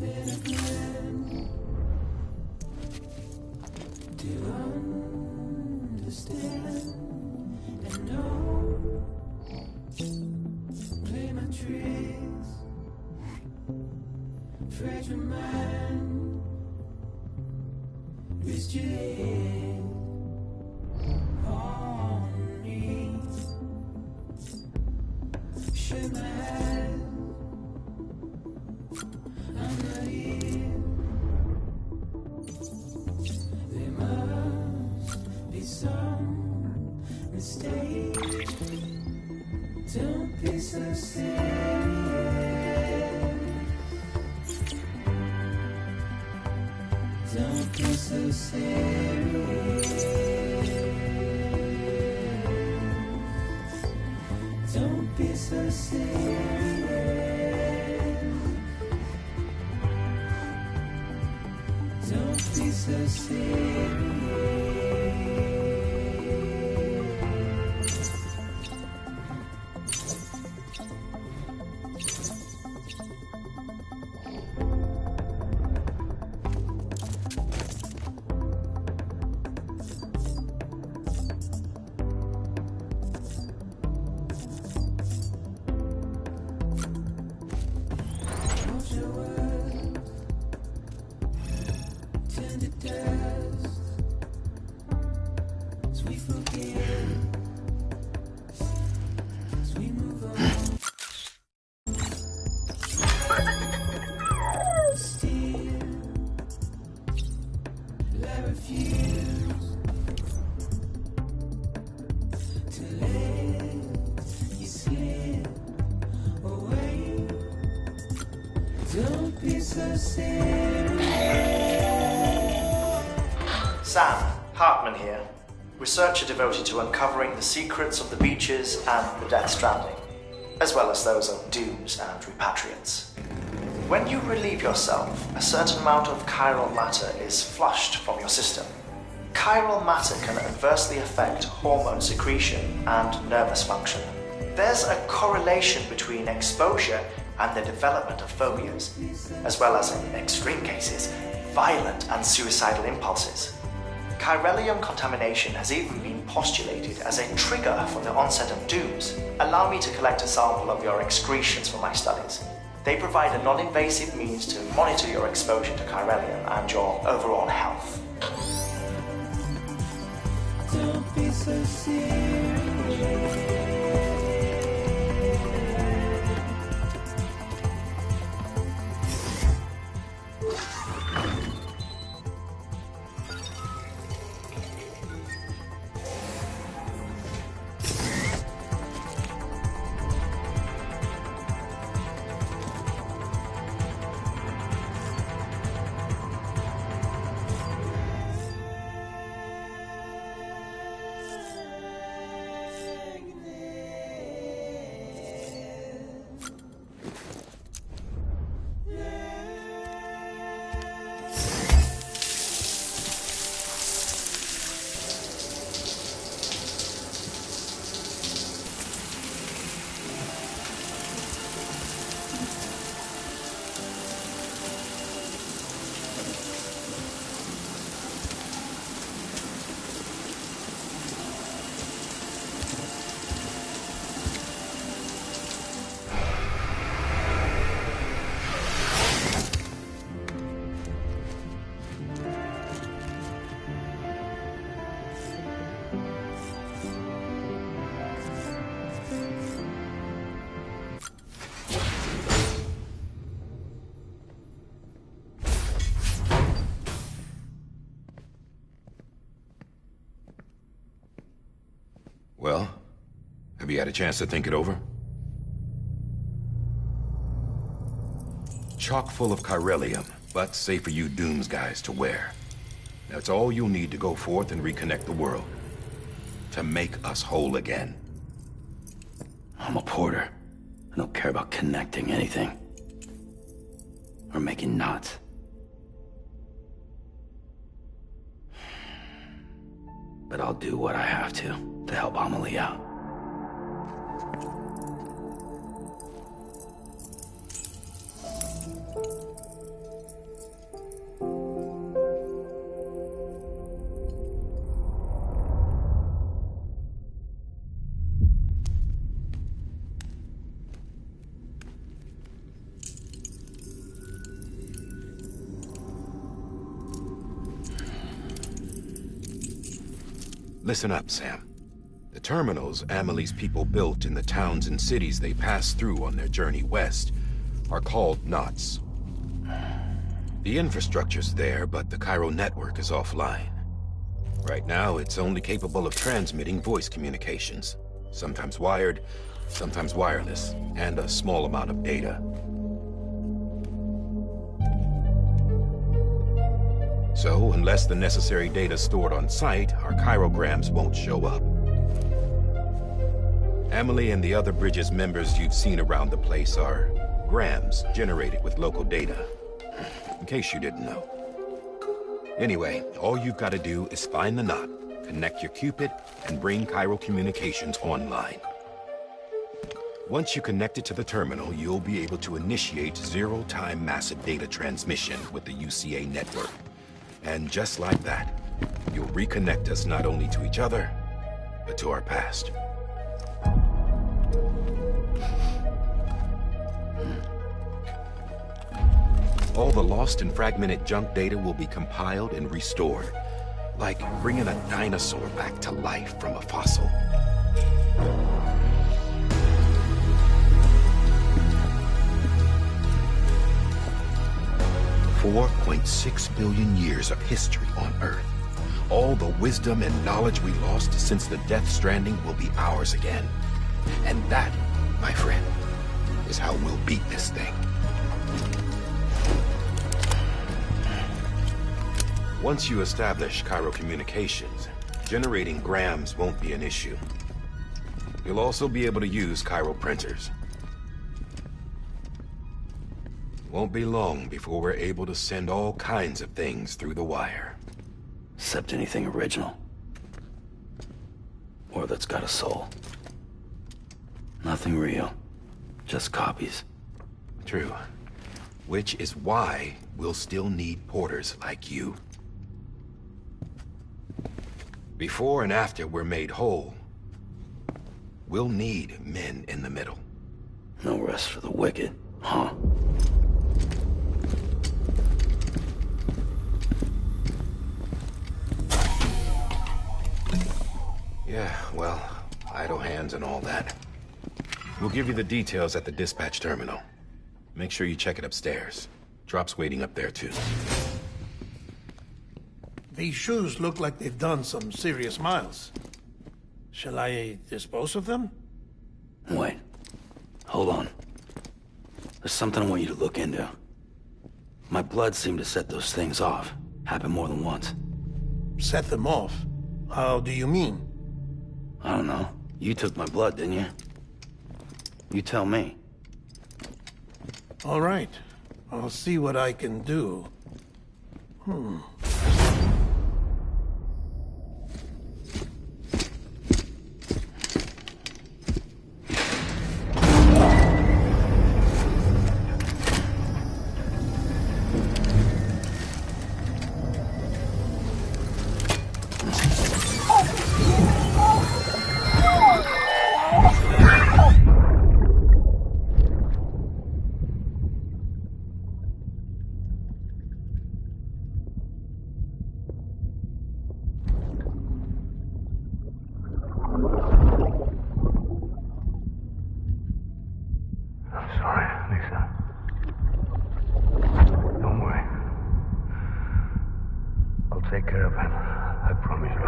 then again to understand and know. Play my tricks, fragile mind, risk your head on me. Shake my hand, I'm not here. There must be some mistake. Don't be so serious. Don't be so serious. Don't be so serious. Don't be so serious. Sam, Hartman here, researcher devoted to uncovering the secrets of the beaches and the Death Stranding, as well as those of dooms and repatriates. When you relieve yourself, a certain amount of chiral matter is flushed from your system. Chiral matter can adversely affect hormone secretion and nervous function. There's a correlation between exposure and the development of phobias, as well as, in extreme cases, violent and suicidal impulses. Chiralium contamination has even been postulated as a trigger for the onset of dooms. Allow me to collect a sample of your excretions for my studies. They provide a non-invasive means to monitor your exposure to chiralium and your overall health. Don't be so serious. Well, have you had a chance to think it over? Chock full of chiralium, but safe for you Dooms guys to wear. That's all you'll need to go forth and reconnect the world. To make us whole again. I'm a porter. I don't care about connecting anything. Or making knots. But I'll do what I have to help Amelie out. Listen up, Sam. The terminals Amelie's people built in the towns and cities they passed through on their journey west are called knots. The infrastructure's there, but the Cairo network is offline. Right now, it's only capable of transmitting voice communications. Sometimes wired, sometimes wireless, and a small amount of data. So, unless the necessary data stored on site, our chirograms won't show up. Amelie and the other Bridges members you've seen around the place are grams generated with local data. In case you didn't know. Anyway, all you've got to do is find the knot, connect your Cupid, and bring Cairo Communications online. Once you connect it to the terminal, you'll be able to initiate zero-time massive data transmission with the UCA network. And just like that, you'll reconnect us not only to each other, but to our past. All the lost and fragmented junk data will be compiled and restored, like bringing a dinosaur back to life from a fossil. $4.6 billion years of history on Earth. All the wisdom and knowledge we lost since the Death Stranding will be ours again. And that, my friend, is how we'll beat this thing. Once you establish Cairo Communications, generating grams won't be an issue. You'll also be able to use Cairo printers. Won't be long before we're able to send all kinds of things through the wire. Except anything original. Or that's got a soul. Nothing real. Just copies. True. Which is why we'll still need porters like you. Before and after we're made whole, we'll need men in the middle. No rest for the wicked, huh? Yeah, well, idle hands and all that. We'll give you the details at the dispatch terminal. Make sure you check it upstairs. Drop's waiting up there, too. These shoes look like they've done some serious miles. Shall I dispose of them? Wait. Hold on. There's something I want you to look into. My blood seemed to set those things off. Happened more than once. Set them off? How do you mean? I don't know. You took my blood, didn't you? You tell me. All right. I'll see what I can do. Take care of him. I promise you.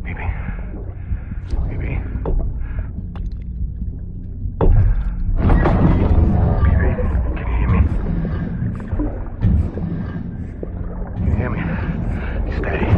Baby. Baby. Baby, can you hear me? Can you hear me? Steady.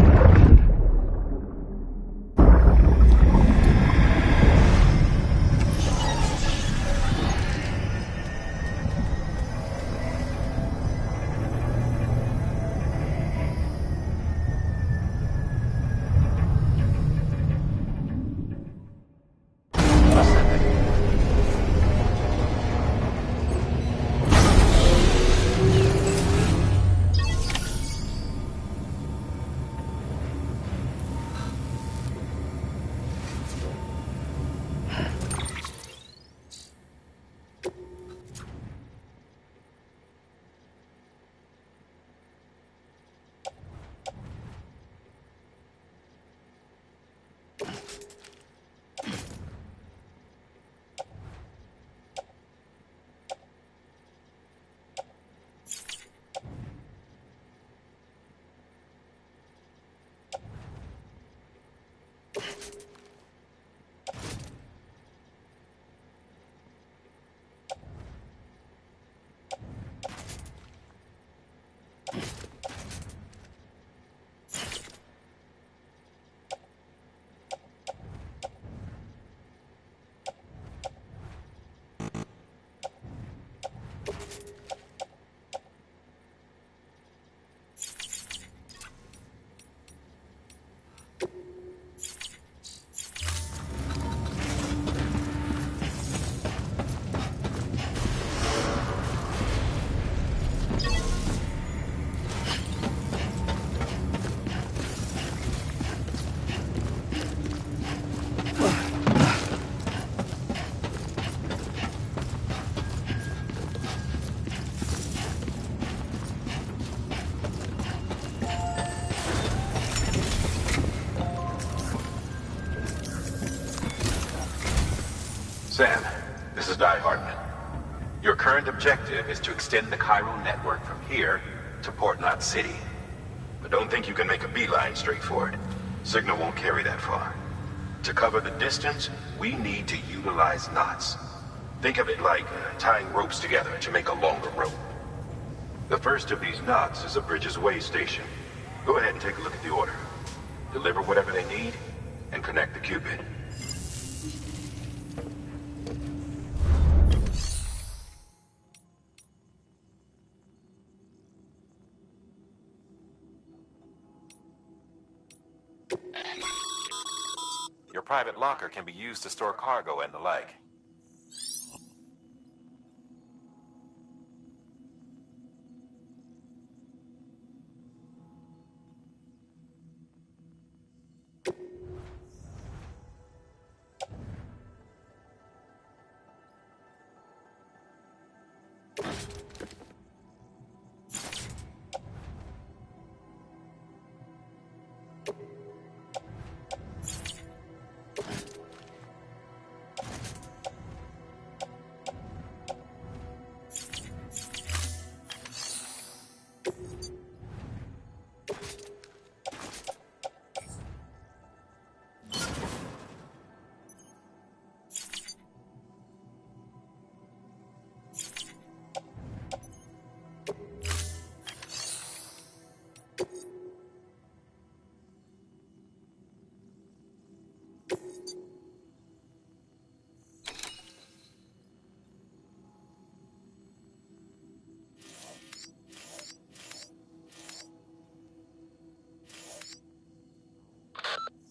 Sam, this is Di Hartman. Your current objective is to extend the chiral network from here to Port Knot City. But don't think you can make a beeline straight for it. Signal won't carry that far. To cover the distance, we need to utilize knots. Think of it like tying ropes together to make a longer rope. The first of these knots is a Bridges Way station. Go ahead and take a look at the order. Deliver whatever they need, and connect the Cupid. Your private locker can be used to store cargo and the like.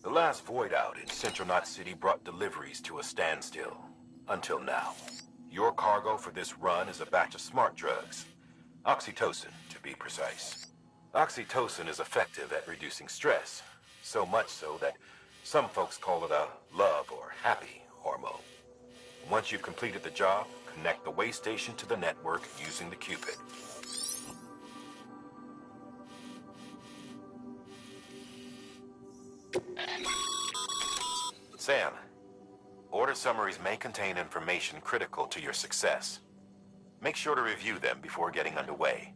The last void out in Central Knot City brought deliveries to a standstill. Until now. Your cargo for this run is a batch of smart drugs. Oxytocin, to be precise. Oxytocin is effective at reducing stress. So much so that some folks call it a love or happy hormone. Once you've completed the job, connect the way station to the network using the Cupid. Sam, order summaries may contain information critical to your success. Make sure to review them before getting underway.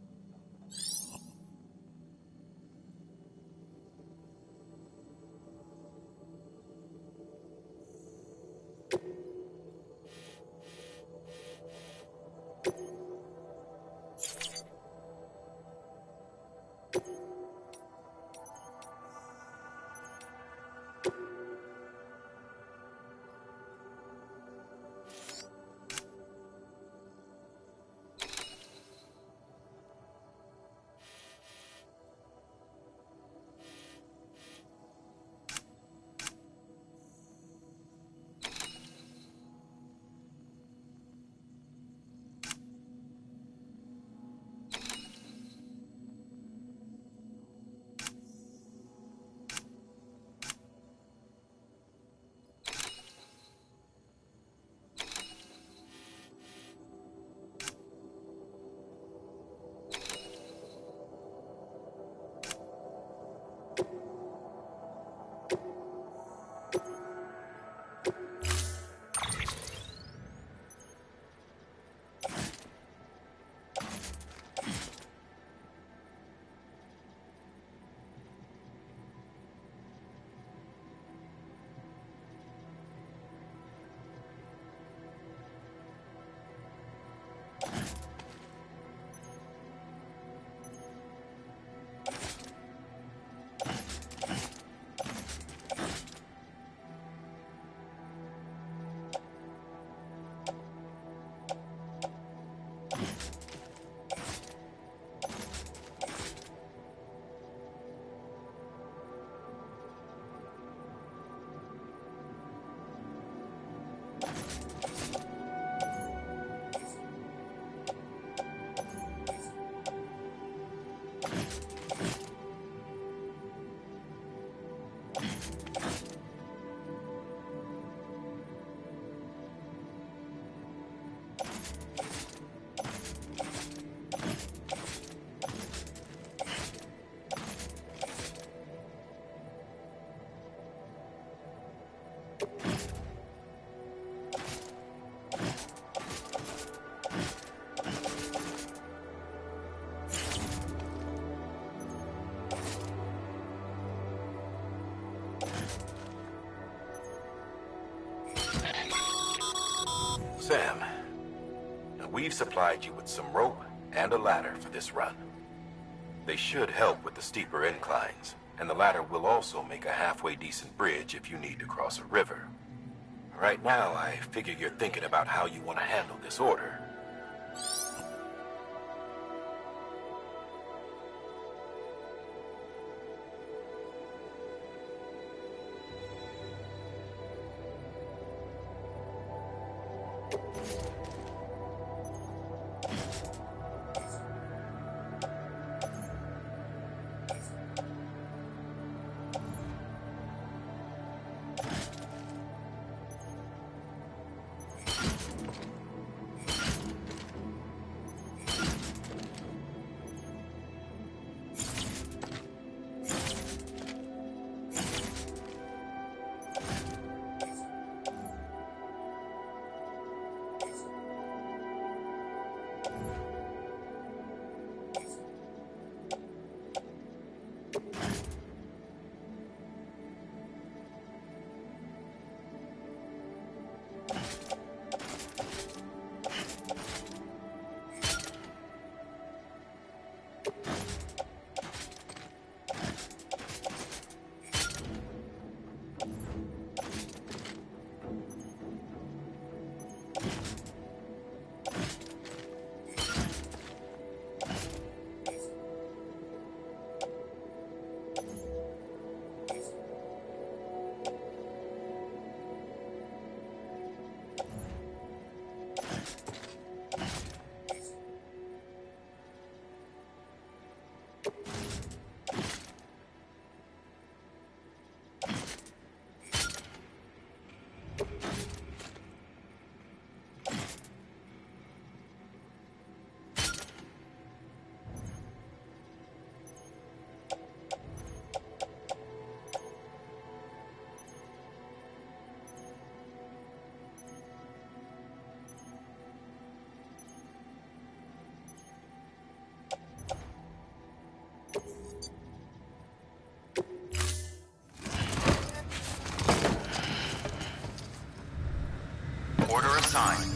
Sam, now we've supplied you with some rope and a ladder for this run. They should help with the steeper inclines, and the ladder will also make a halfway decent bridge if you need to cross a river. Right now, I figure you're thinking about how you want to handle this order. Order assigned.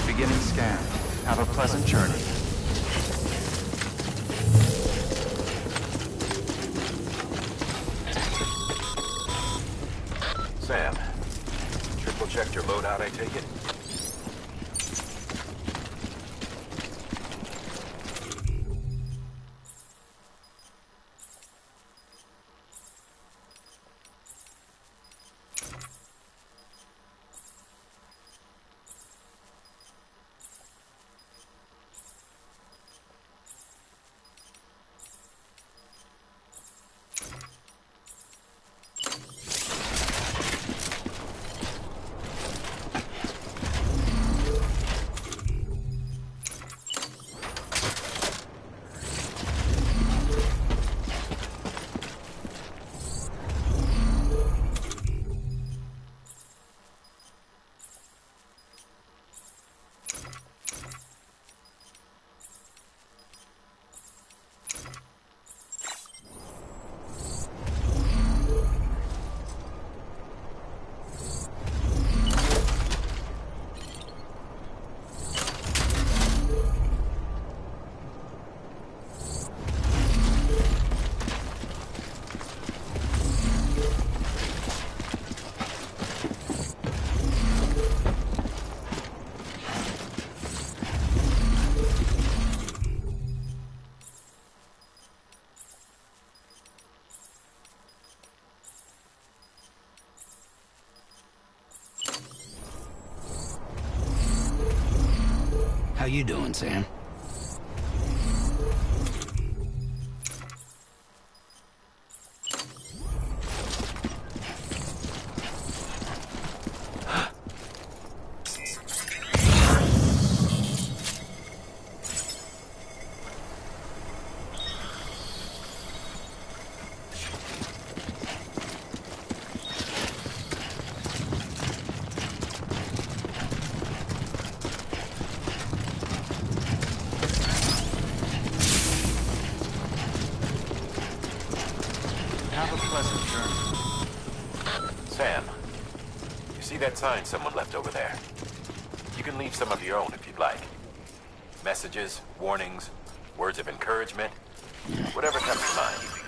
Beginning scan. Have a pleasant journey. Sam, triple checked your loadout, I take it? How you doing, Sam? pleasant journey. Sam, you see that sign someone left over there? You can leave some of your own if you'd like. Messages, warnings, words of encouragement, whatever comes to mind.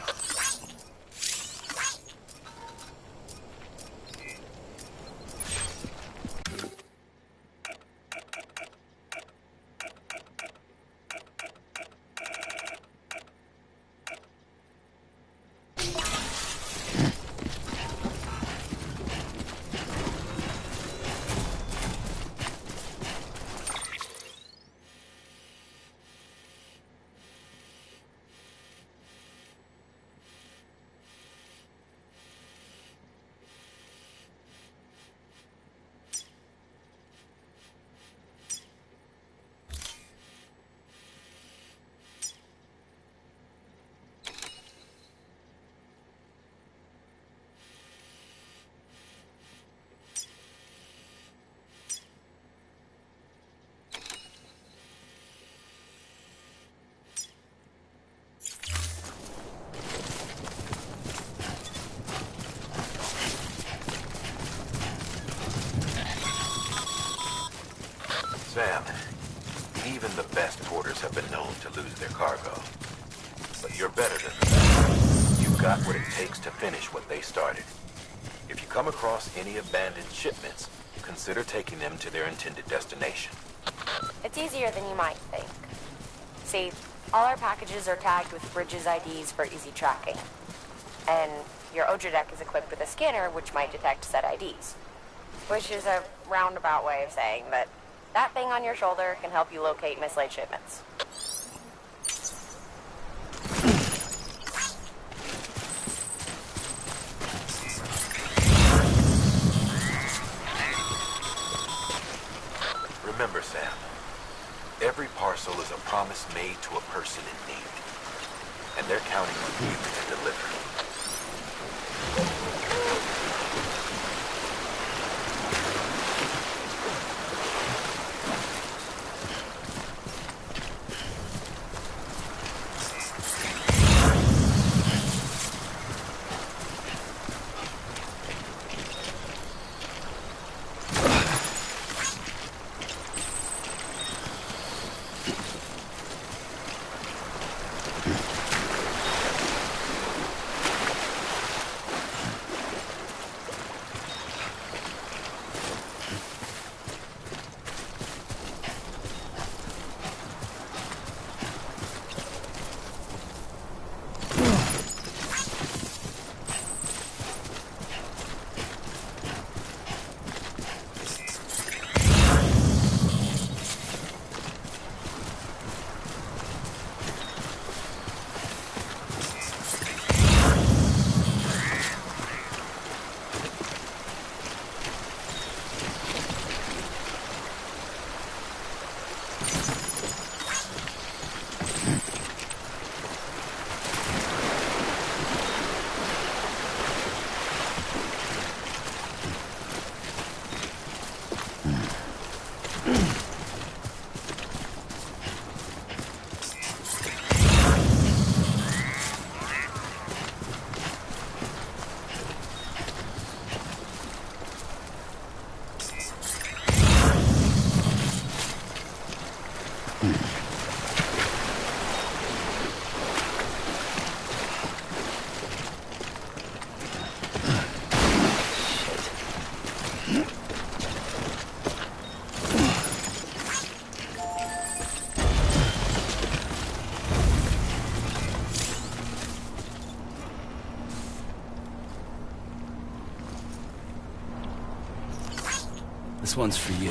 Sam, even the best porters have been known to lose their cargo. But you're better than that. You've got what it takes to finish what they started. If you come across any abandoned shipments, consider taking them to their intended destination. It's easier than you might think. See, all our packages are tagged with Bridges IDs for easy tracking. And your Odra deck is equipped with a scanner which might detect said IDs. Which is a roundabout way of saying that that thing on your shoulder can help you locate mislaid shipments. Remember, Sam, every parcel is a promise made to a person in need. And they're counting on you to deliver. This one's for you.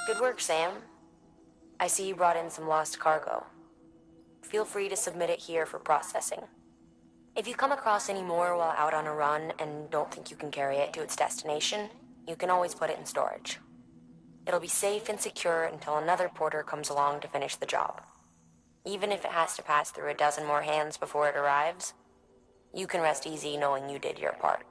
Good work, Sam. I see you brought in some lost cargo. Feel free to submit it here for processing. If you come across any more while out on a run and don't think you can carry it to its destination, you can always put it in storage. It'll be safe and secure until another porter comes along to finish the job. Even if it has to pass through a dozen more hands before it arrives, You can rest easy knowing you did your part.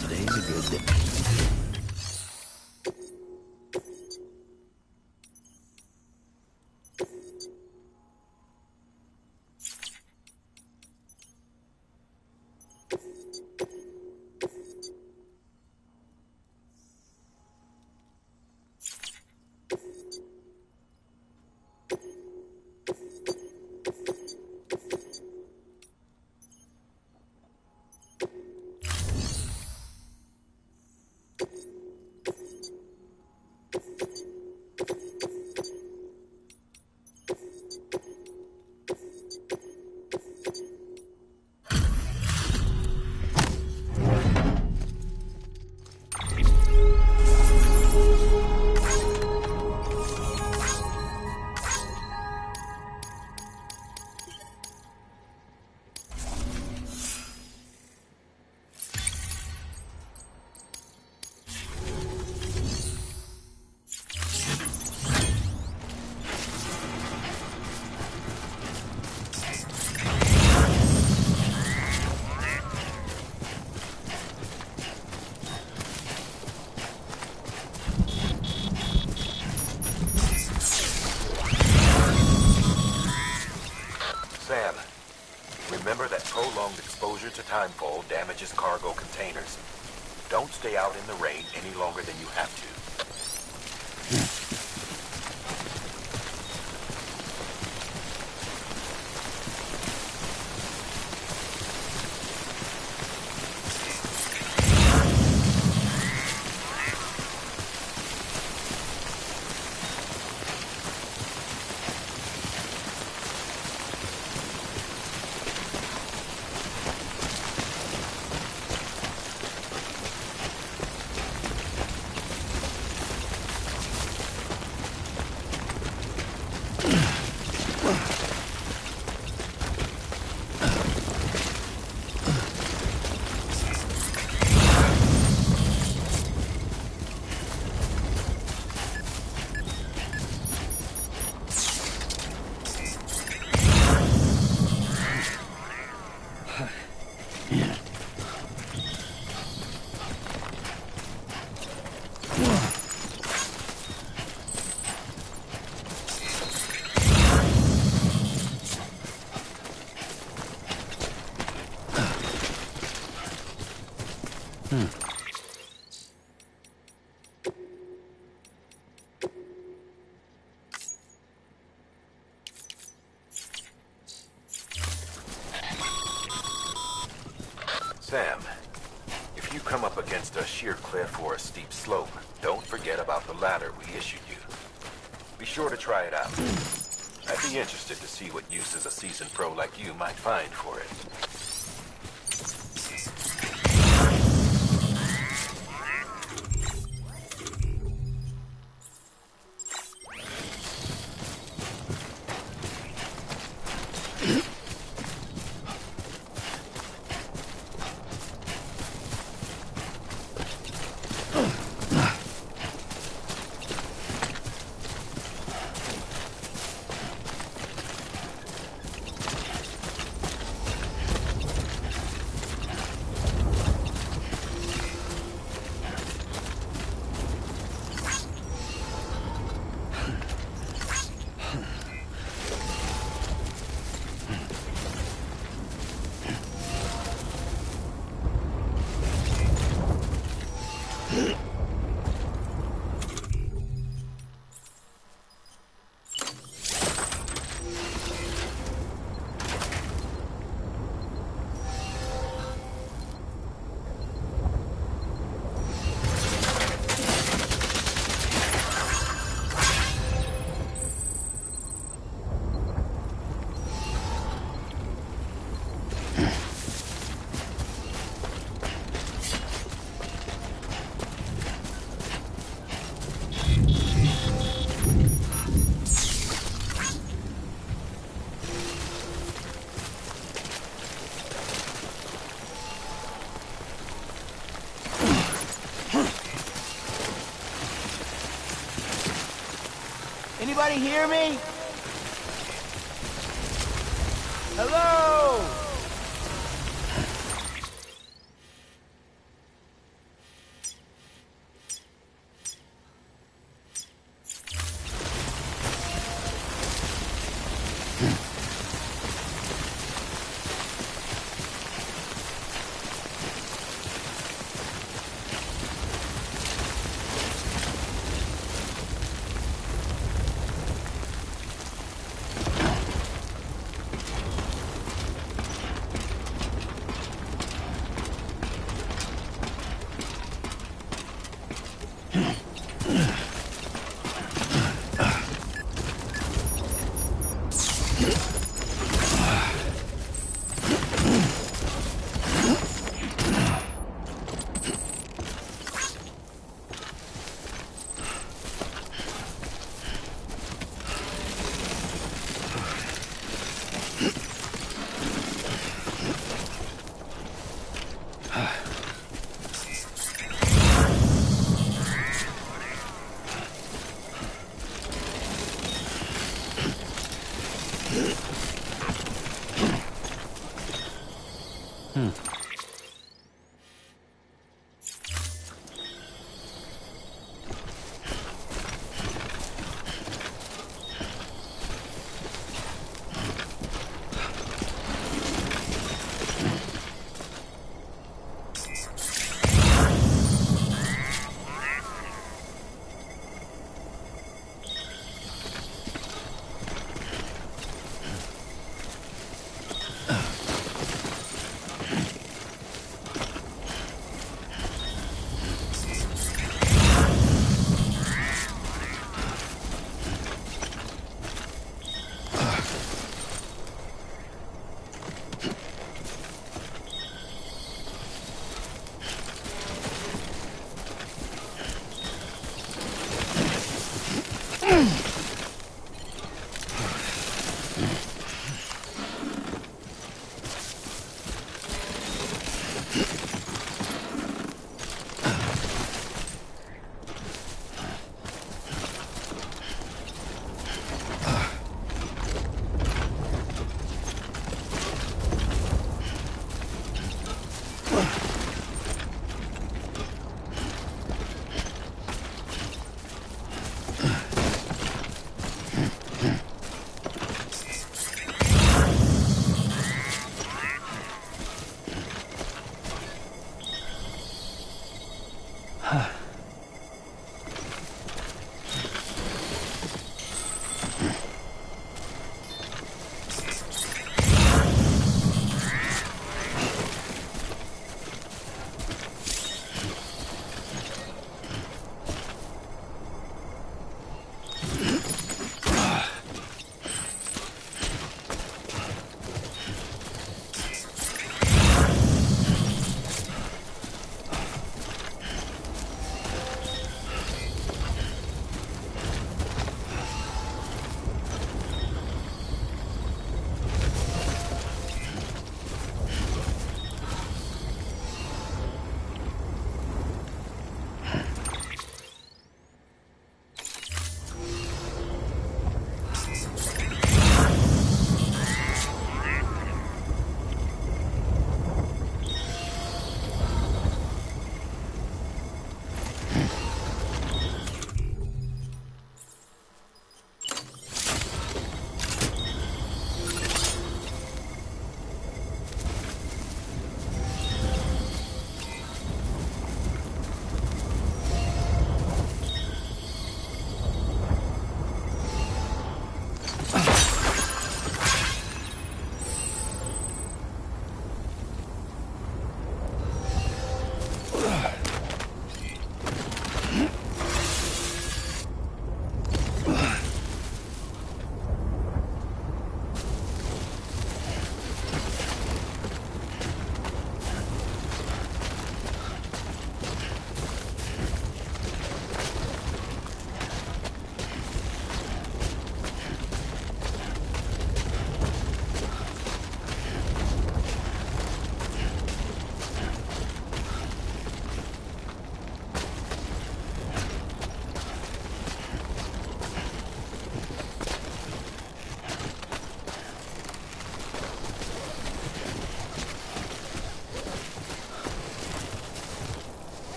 Today's a good day. Sam, remember that prolonged exposure to timefall damages cargo containers. Don't stay out in the rain any longer than you have to. Sam, if you come up against a sheer cliff or a steep slope, don't forget about the ladder we issued you. Be sure to try it out. I'd be interested to see what uses a seasoned pro like you might find for it. Anybody hear me? Hello?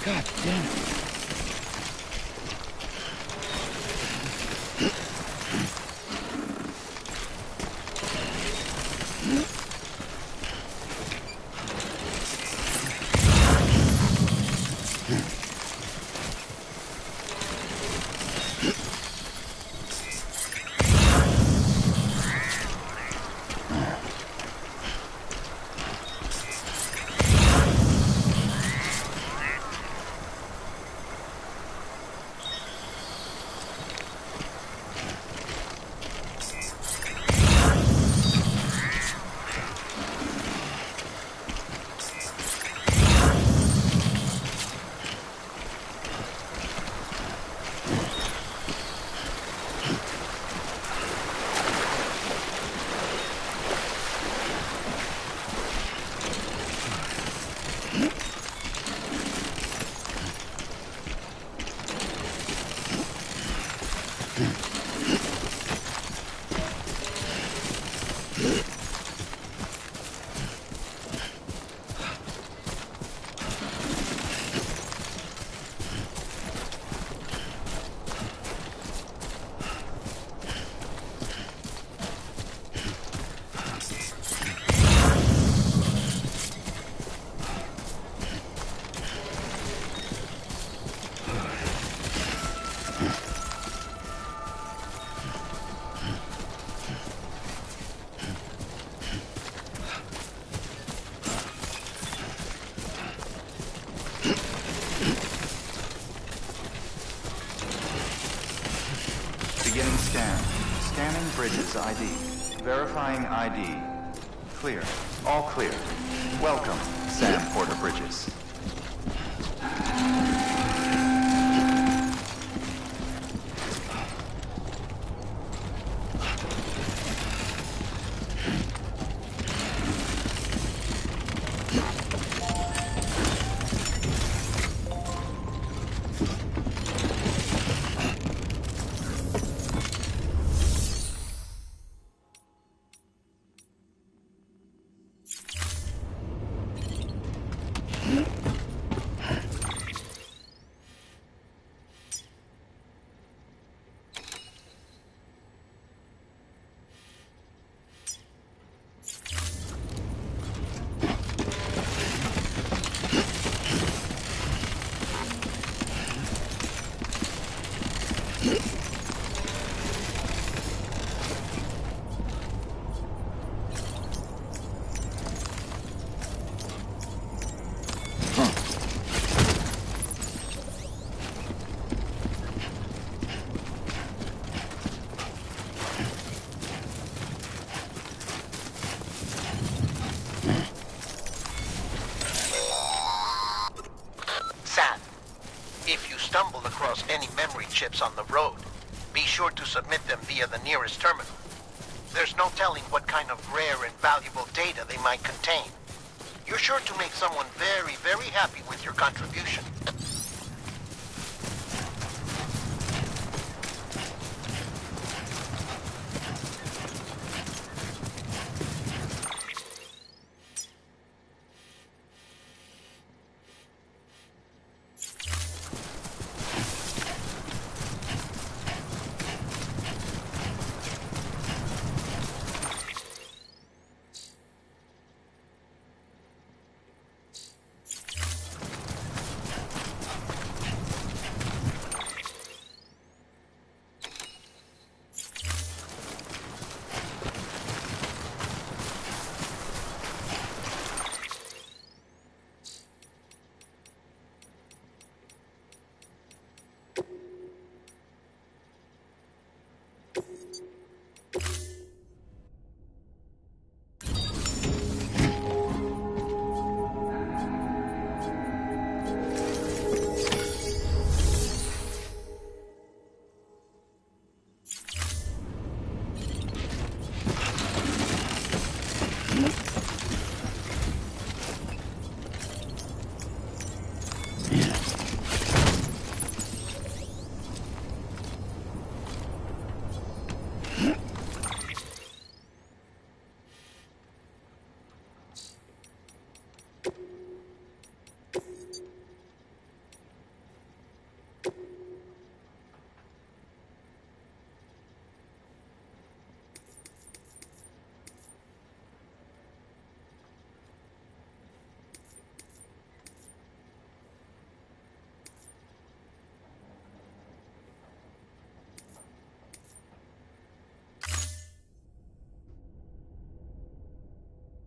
God damn it. Beginning scan. Scanning Bridges ID. Verifying ID. Clear. All clear. Welcome, Sam Porter Bridges. Stumble across any memory chips on the road, be sure to submit them via the nearest terminal. There's no telling what kind of rare and valuable data they might contain. You're sure to make someone very, very happy with your contribution.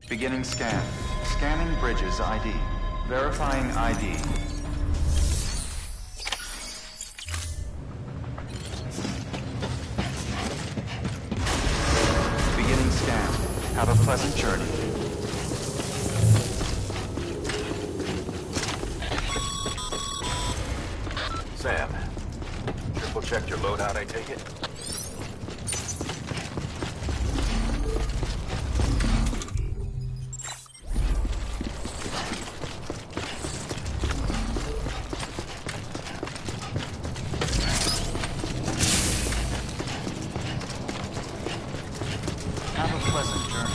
Beginning scan. Scanning Bridges ID. Verifying ID. Beginning scan. Have a pleasant journey. Sam, triple checked your loadout, I take it? Have a pleasant journey.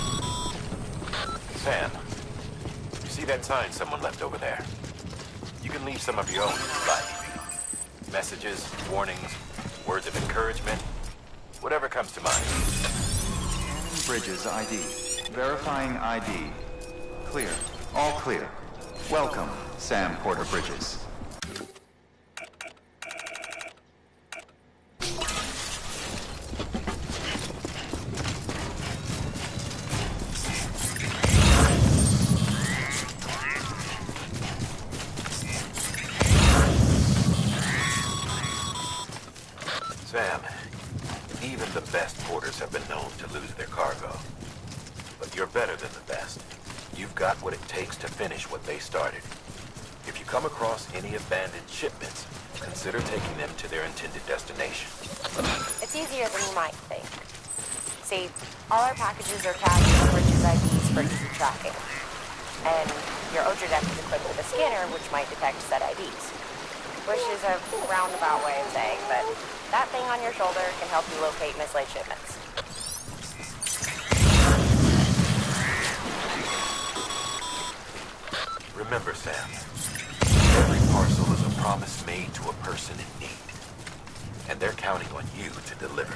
Sam, you see that sign someone left over there? You can leave some of your own if you like. Messages, warnings, words of encouragement, whatever comes to mind. Scanning Bridges ID. Verifying ID. Clear. All clear. Welcome, Sam Porter Bridges. Sam, even the best porters have been known to lose their cargo. But you're better than the best. You've got what it takes to finish what they started. If you come across any abandoned shipments, consider taking them to their intended destination. It's easier than you might think. See, all our packages are tagged with Bridges IDs for easy tracking. And your Ultra deck is equipped with a scanner which might detect said IDs. Which is a roundabout way of saying, but that thing on your shoulder can help you locate mislaid shipments. Remember, Sam, every parcel is a promise made to a person in need. And they're counting on you to deliver.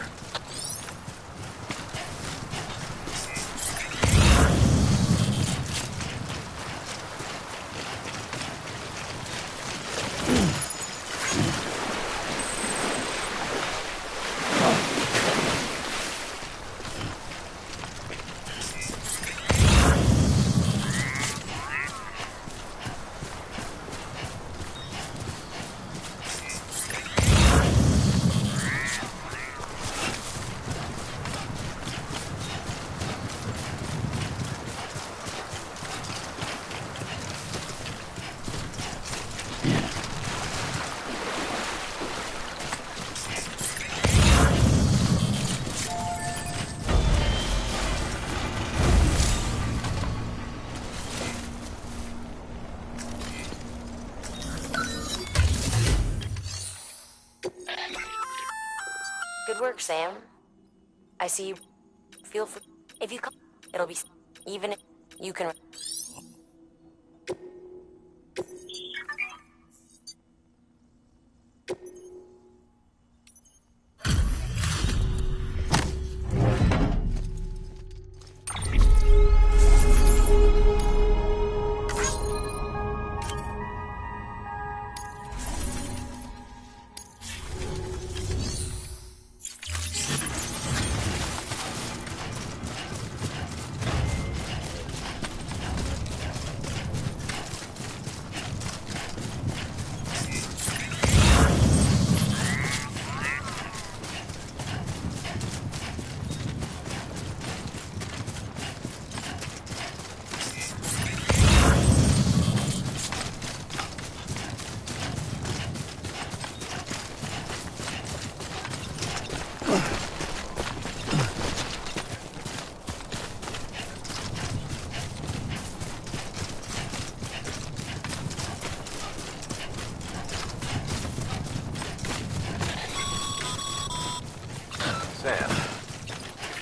Good work, Sam. I see you. Feel free. If you come, it'll be even if you can.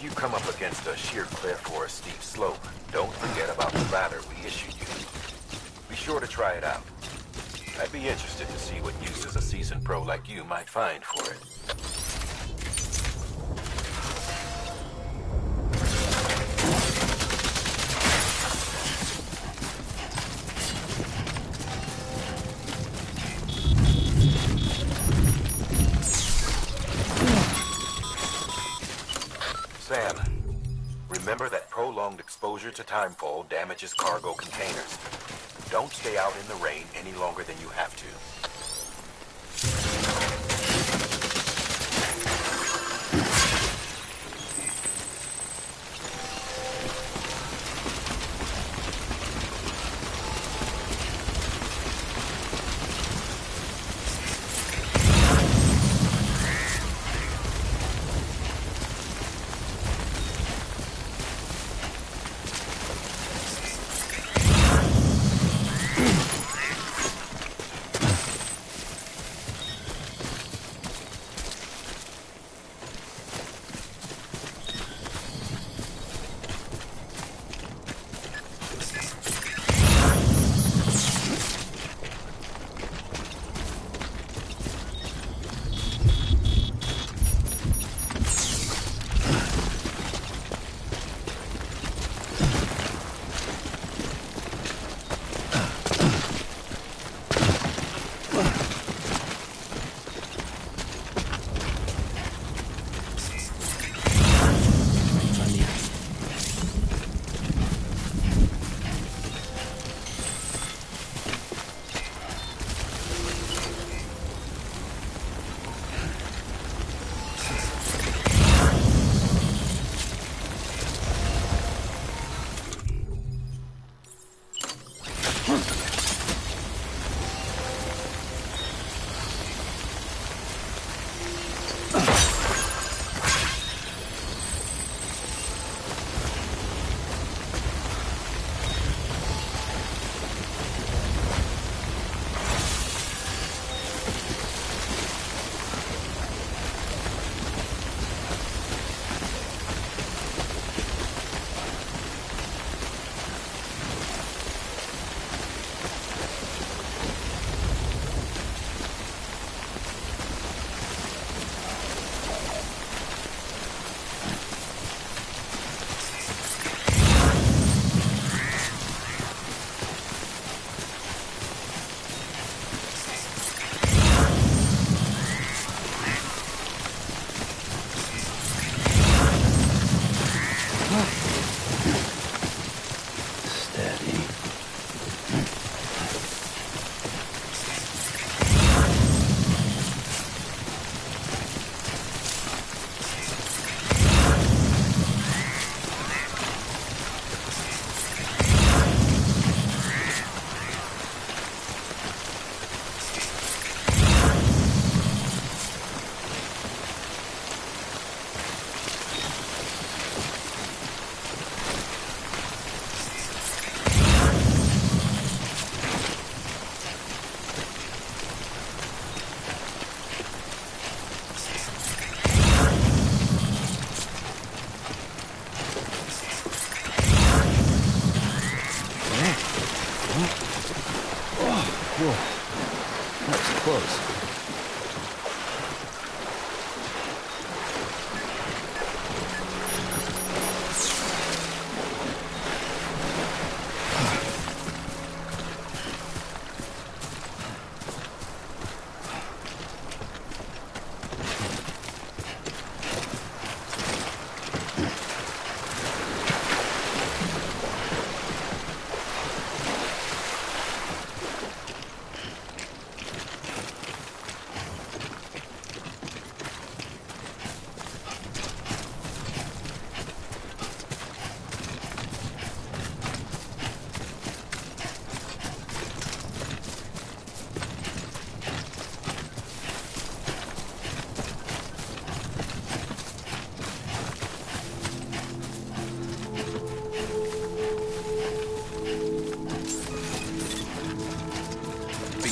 you come up against a sheer cliff or a steep slope, don't forget about the ladder we issued you. Be sure to try it out. I'd be interested to see what uses a seasoned pro like you might find for it. Sam, remember that prolonged exposure to timefall damages cargo containers. Don't stay out in the rain any longer than you have to.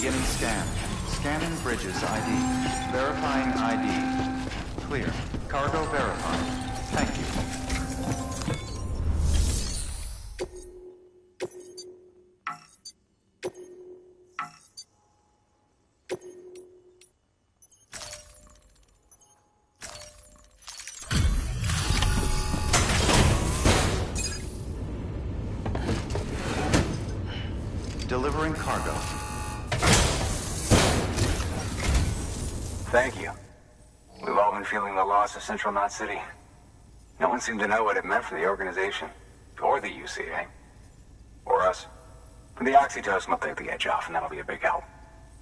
Beginning scan. Scanning bridges ID. Verifying ID. Clear. Cargo verified. Thank you. Delivering cargo. Thank you. We've all been feeling the loss of Central Knot City. No one seemed to know what it meant for the organization. Or the UCA. Or us. The oxytocin will take the edge off, and that'll be a big help.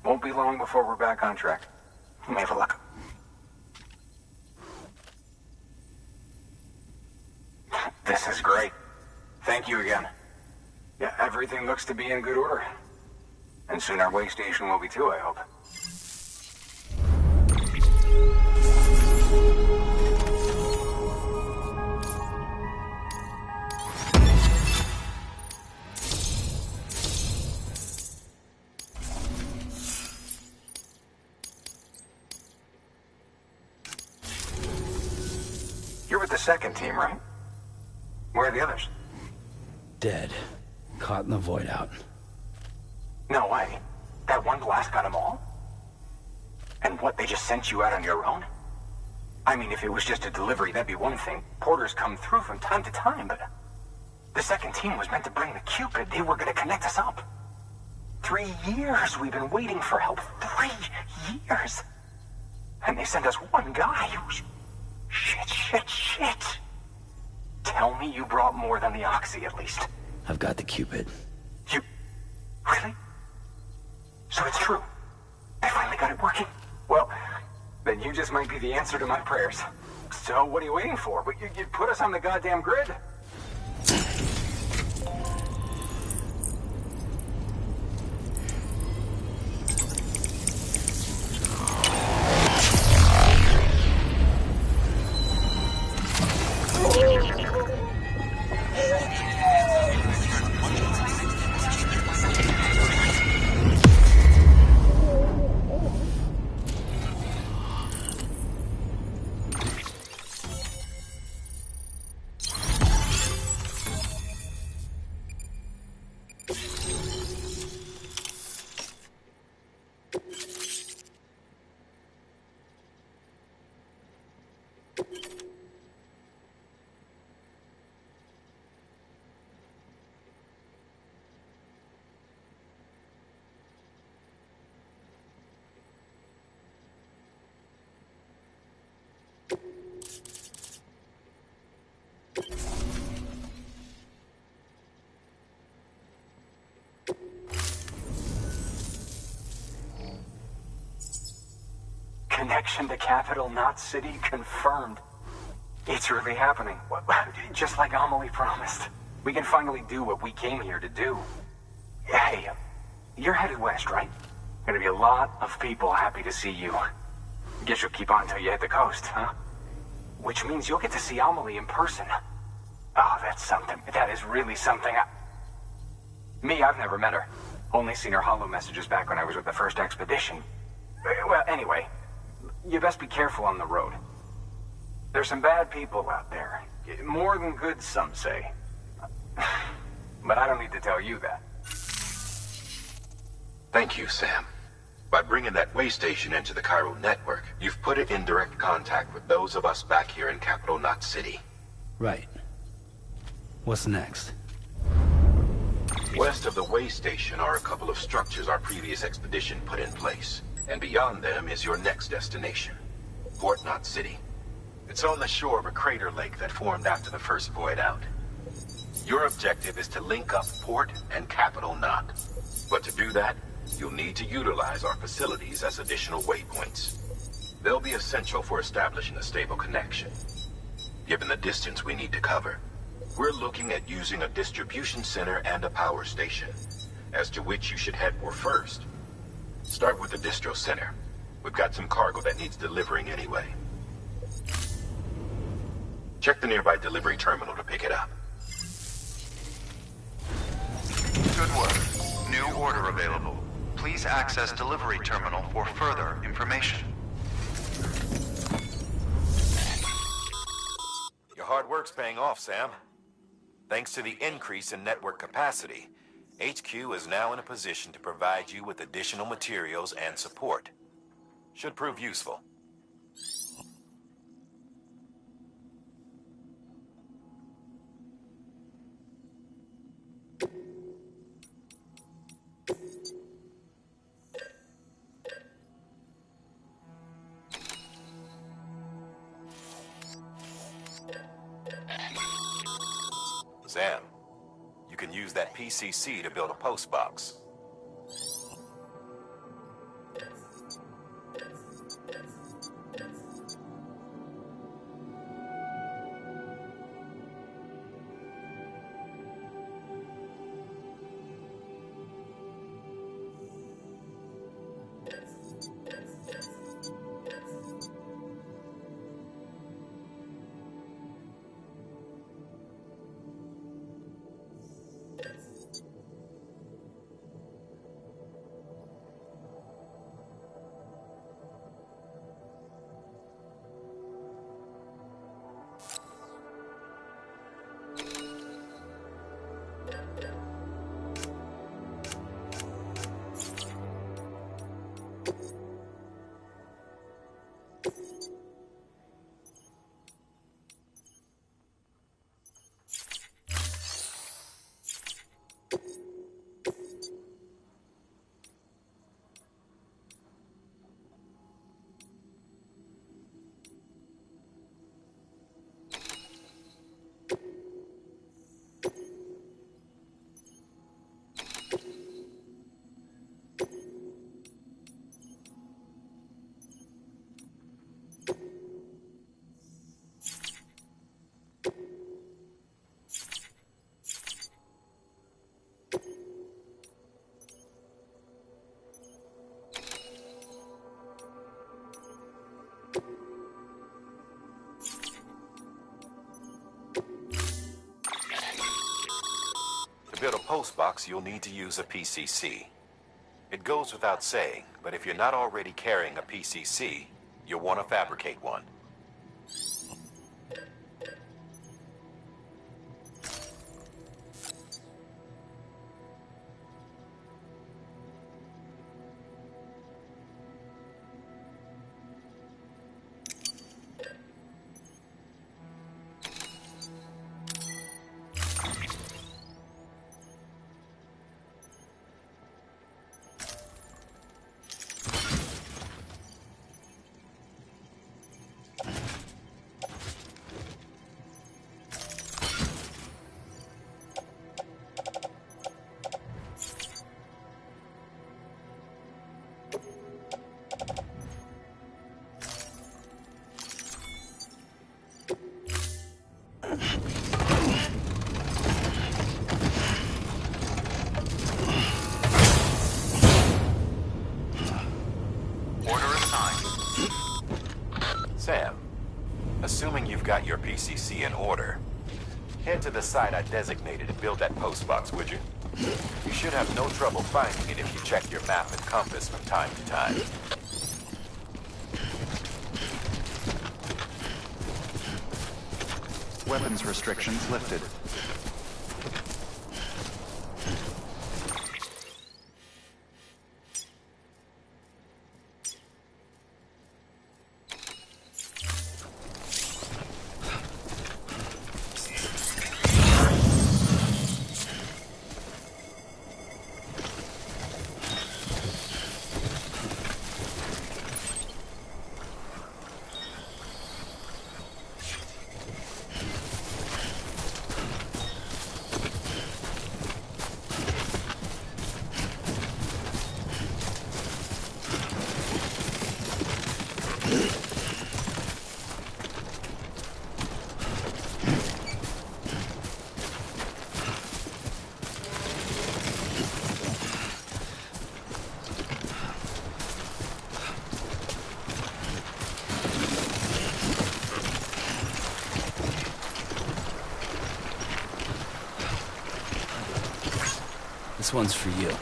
Won't be long before we're back on track. You may have a look. This is great. Thank you again. Yeah, everything looks to be in good order. And soon our way station will be too, I hope. You're with the second team, right? Where are the others? Dead. Caught in the void out. No way. That one blast got them all? And what, they just sent you out on your own? I mean, if it was just a delivery, that'd be one thing. Porters come through from time to time, but... The second team was meant to bring the Cupid. They were gonna connect us up. 3 years we've been waiting for help. 3 years! And they sent us one guy who's... Shit. Tell me you brought more than the Oxy, at least. I've got the Cupid. You... Really? So it's true. I finally got it working. Well, then you just might be the answer to my prayers. So what are you waiting for? You put us on the goddamn grid. Connection to Capital Knot City confirmed. It's really happening. Just like Amelie promised. We can finally do what we came here to do. Hey, you're headed west, right? Gonna be a lot of people happy to see you. Guess you'll keep on until you hit the coast, huh? Which means you'll get to see Amelie in person. Oh, that's something. That is really something. Me, I've never met her. Only seen her holo messages back when I was with the first expedition. Well, anyway, you best be careful on the road. There's some bad people out there. More than good, some say. But I don't need to tell you that. Thank you, Sam. By bringing that way station into the Cairo network, you've put it in direct contact with those of us back here in Capital Knot City. Right. What's next? West of the way station are a couple of structures our previous expedition put in place. And beyond them is your next destination, Port Knot City. It's on the shore of a crater lake that formed after the first void out. Your objective is to link up Port and Capital Knot. But to do that, you'll need to utilize our facilities as additional waypoints. They'll be essential for establishing a stable connection. Given the distance we need to cover, we're looking at using a distribution center and a power station, as to which you should head for first. Start with the distro center. We've got some cargo that needs delivering anyway. Check the nearby delivery terminal to pick it up. Good work. New order available. Please access delivery terminal for further information. Your hard work's paying off, Sam. Thanks to the increase in network capacity, HQ is now in a position to provide you with additional materials and support. Should prove useful. Sam, you can use that PCC to build a post box. To build a post box, you'll need to use a PCC. It goes without saying, but if you're not already carrying a PCC, you'll want to fabricate one. Sam, assuming you've got your PCC in order, head to the site I designated to build that post box, would you? You should have no trouble finding it if you check your map and compass from time to time. Weapons restrictions lifted. This one's for you.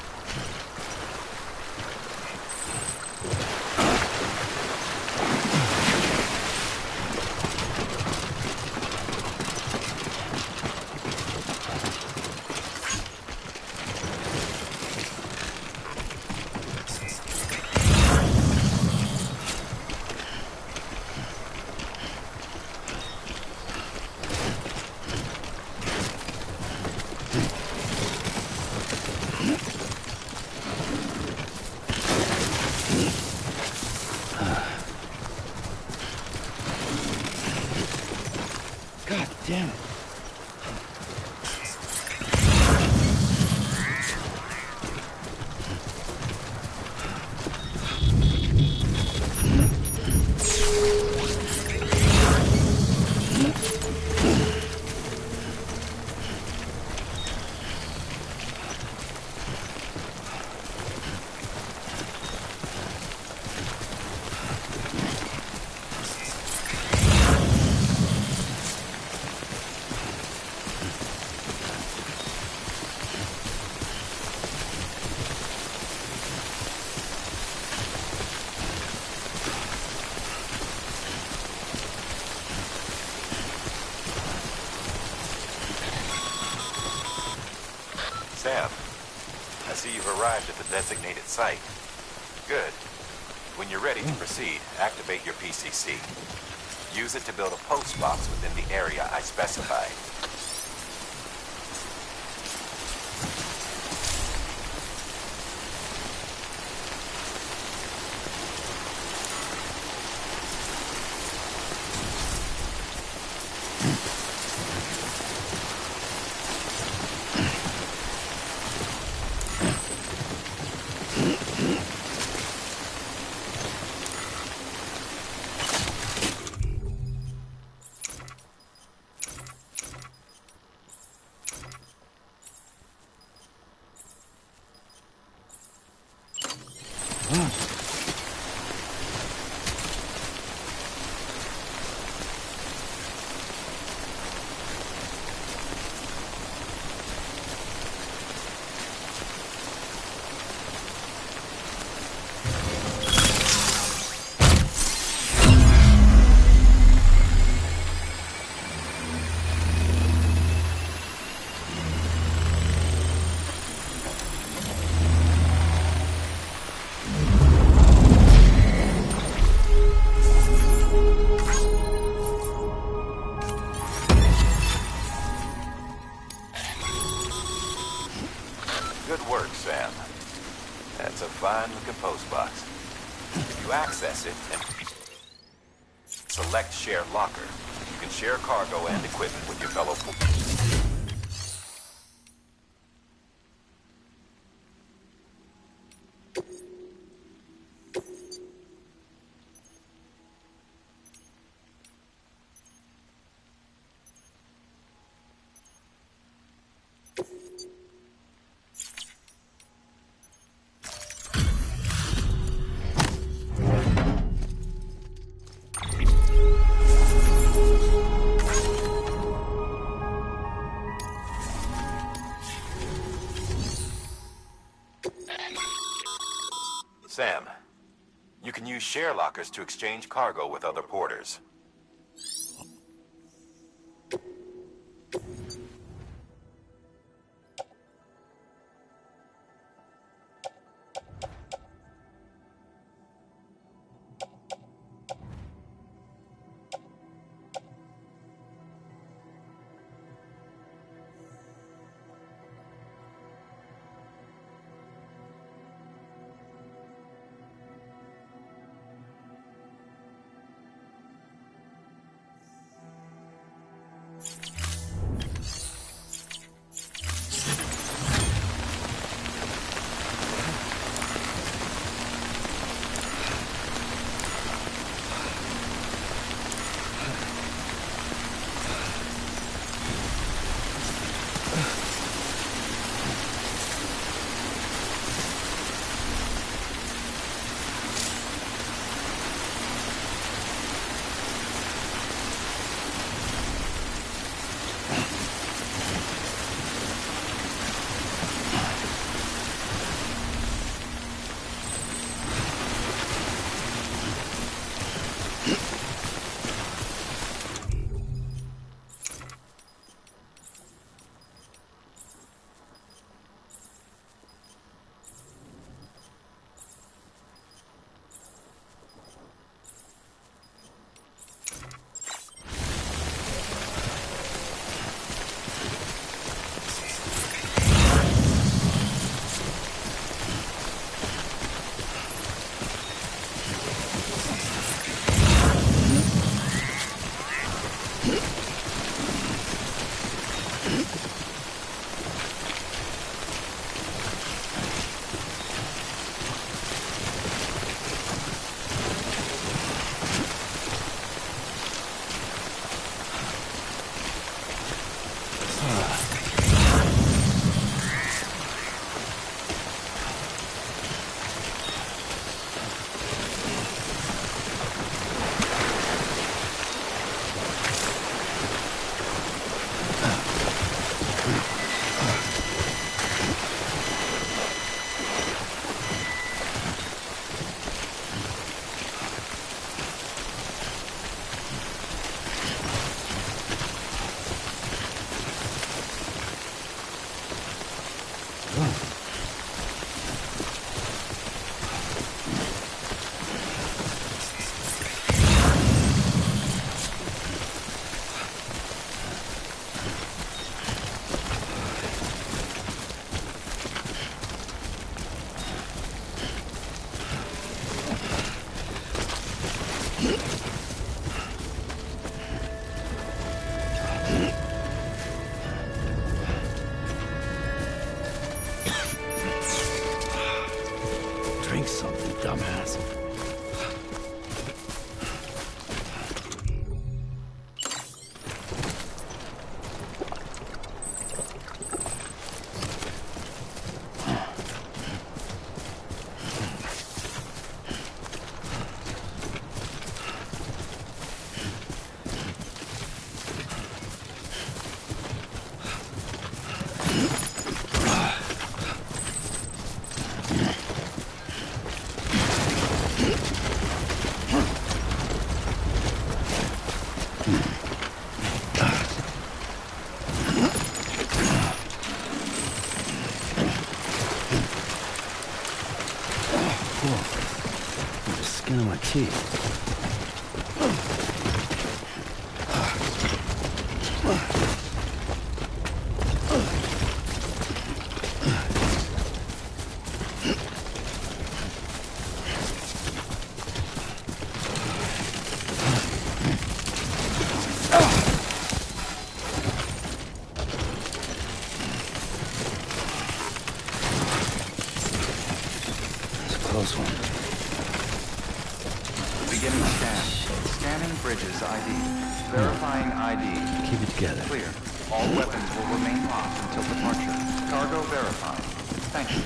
God damn it. Sam, I see you've arrived at the designated site. Good. When you're ready to proceed, activate your PCC. Use it to build a post box within the area I specified. Good work, Sam. That's a fine-looking post box. If you access it and select Share Locker, you can share cargo and equipment with your fellow... Sam, you can use share lockers to exchange cargo with other porters. Drink something, dumbass. The skin of my teeth. Close one. Beginning scan. Scanning bridges ID. Verifying ID. Keep it together. Clear. All weapons will remain locked until departure. Cargo verified. Thank you.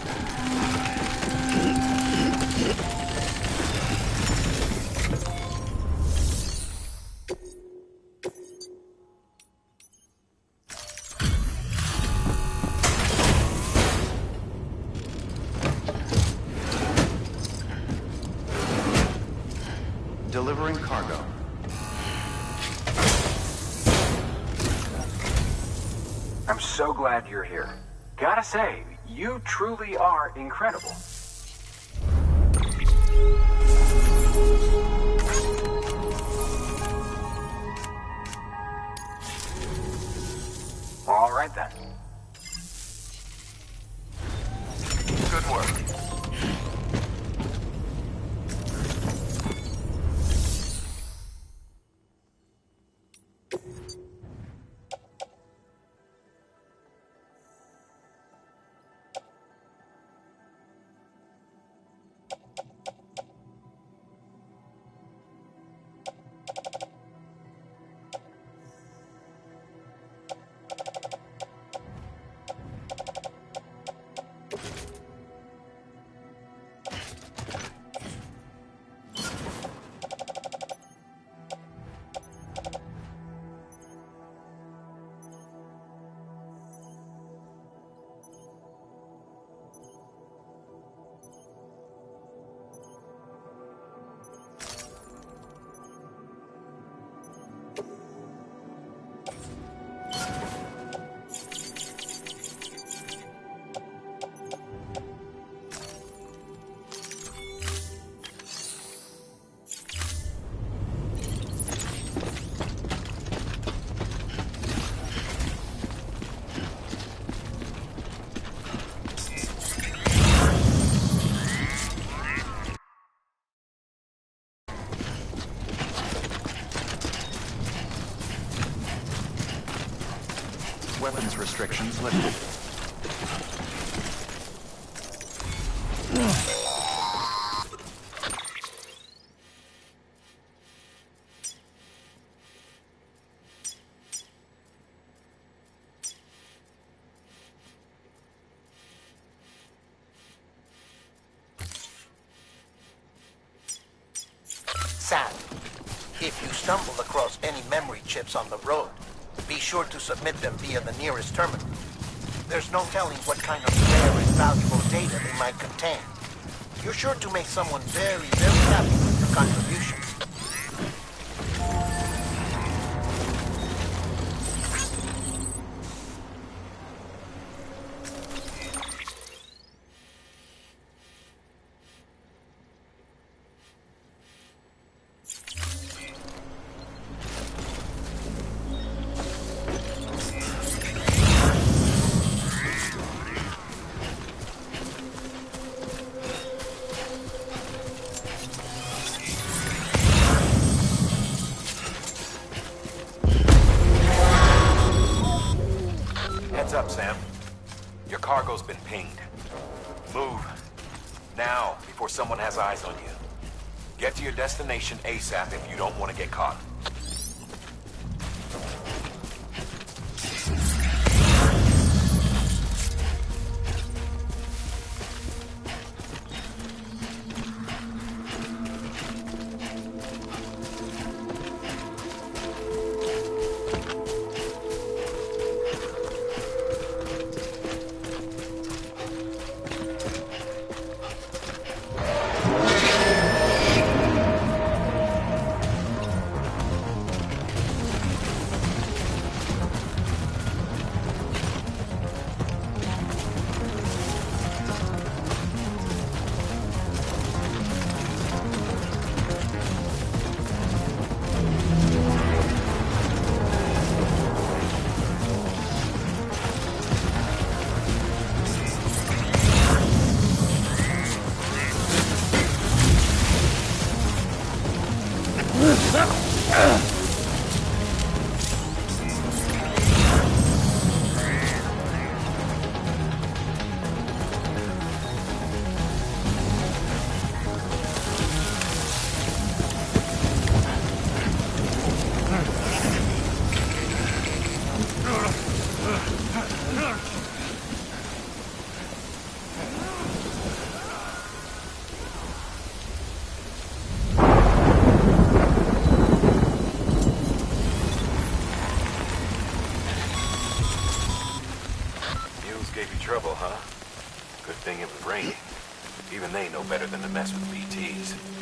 Delivering cargo. I'm so glad you're here. Gotta say, you truly are incredible. All right then. Good work. Weapons restrictions lifted. Sam, if you stumble across any memory chips on the road, be sure to submit them via the nearest terminal. There's no telling what kind of rare and valuable data they might contain. You're sure to make someone very, very happy with your contribution. Heads up, Sam. Your cargo's been pinged. Move. Now, before someone has eyes on you. Get to your destination ASAP if you don't want to get caught. Trouble, huh? Good thing it was raining. Even they know better than to mess with BTs.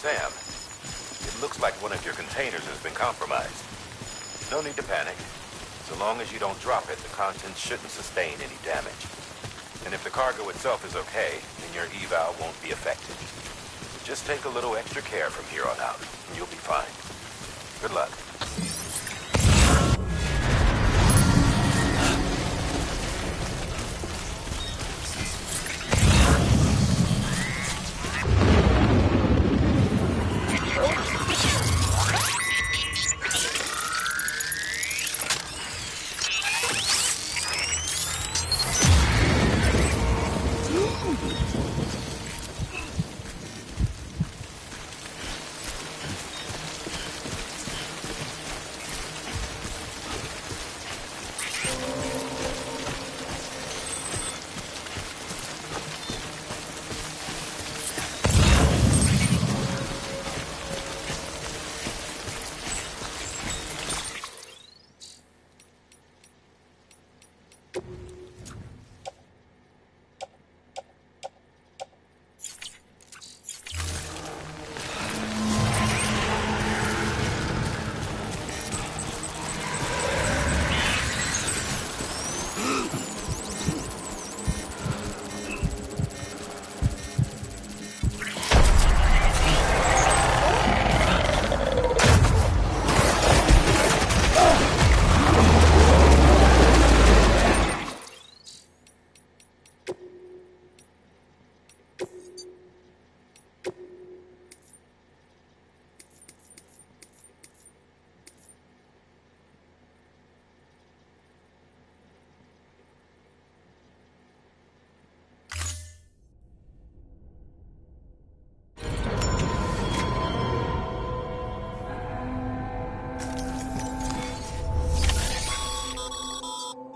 Sam, it looks like one of your containers has been compromised. No need to panic. So long as you don't drop it, the contents shouldn't sustain any damage. And if the cargo itself is okay, then your eval won't be affected. Just take a little extra care from here on out, and you'll be fine. Good luck.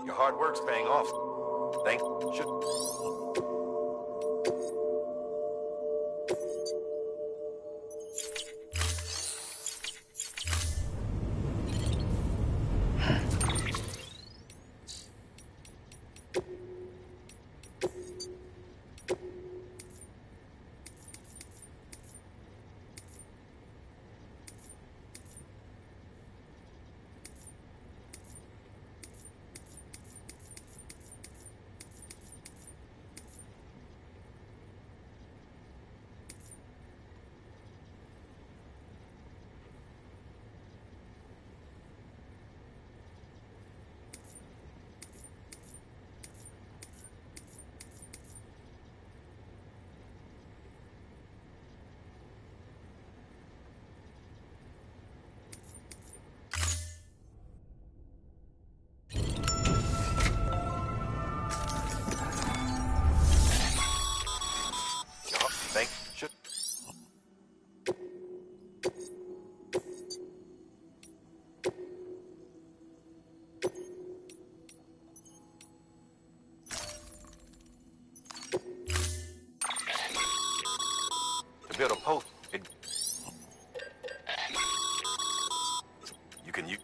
Your hard work's paying off. Thanks. To build a post, you can use.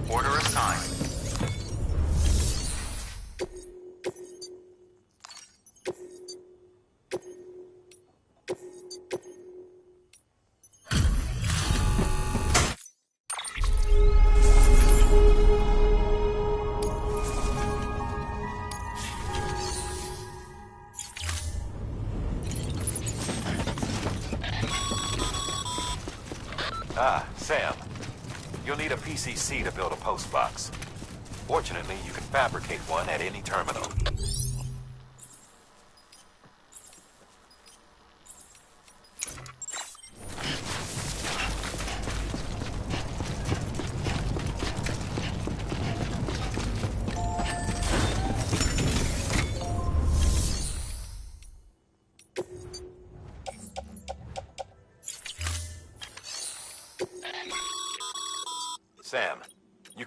Order assigned. Ah, Sam. You'll need a PCC to build a postbox. Fortunately, you can fabricate one at any terminal. Sam, you...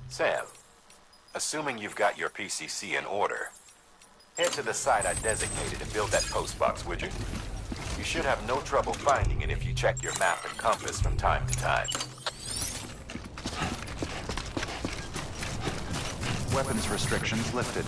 Sam, assuming you've got your PCC in order, head to the site I designated to build that postbox, would you? You should have no trouble finding it if you check your map and compass from time to time. Weapons restrictions lifted.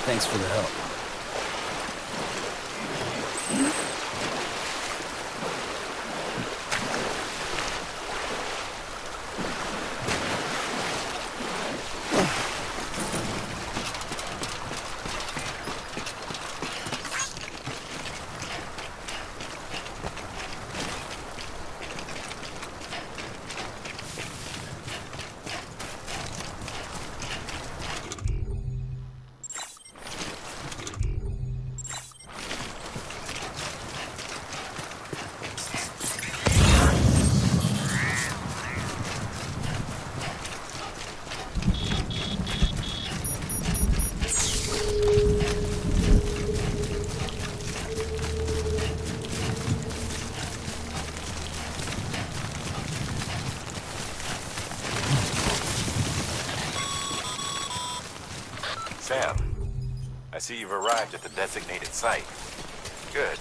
Thanks for the help. Sam, I see you've arrived at the designated site. Good.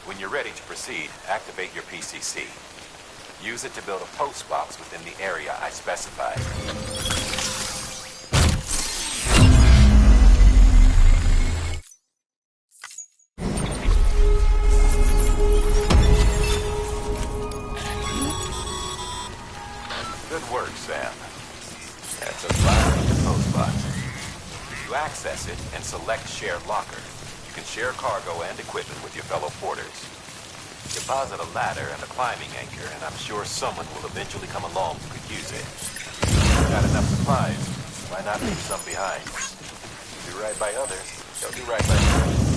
When you're ready to proceed, activate your PCC. Use it to build a postbox within the area I specified. Good work, Sam. That's a fine postbox. You access it and select Shared Locker. You can share cargo and equipment with your fellow porters. Deposit a ladder and a climbing anchor, and I'm sure someone will eventually come along who could use it. Got enough supplies, why not leave some behind? Do right by others, they'll do right by you.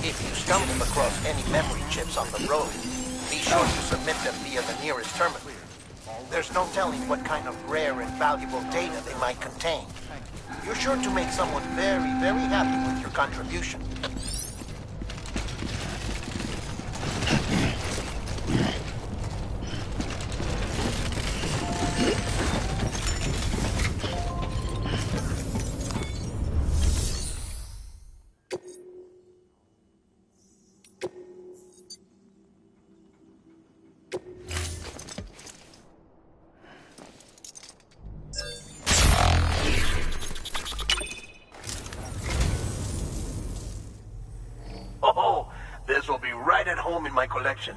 If you stumble across any memory chips on the road, be sure to submit them via the nearest terminal. There's no telling what kind of rare and valuable data they might contain. You're sure to make someone very, very happy with your contribution. Oh, this will be right at home in my collection.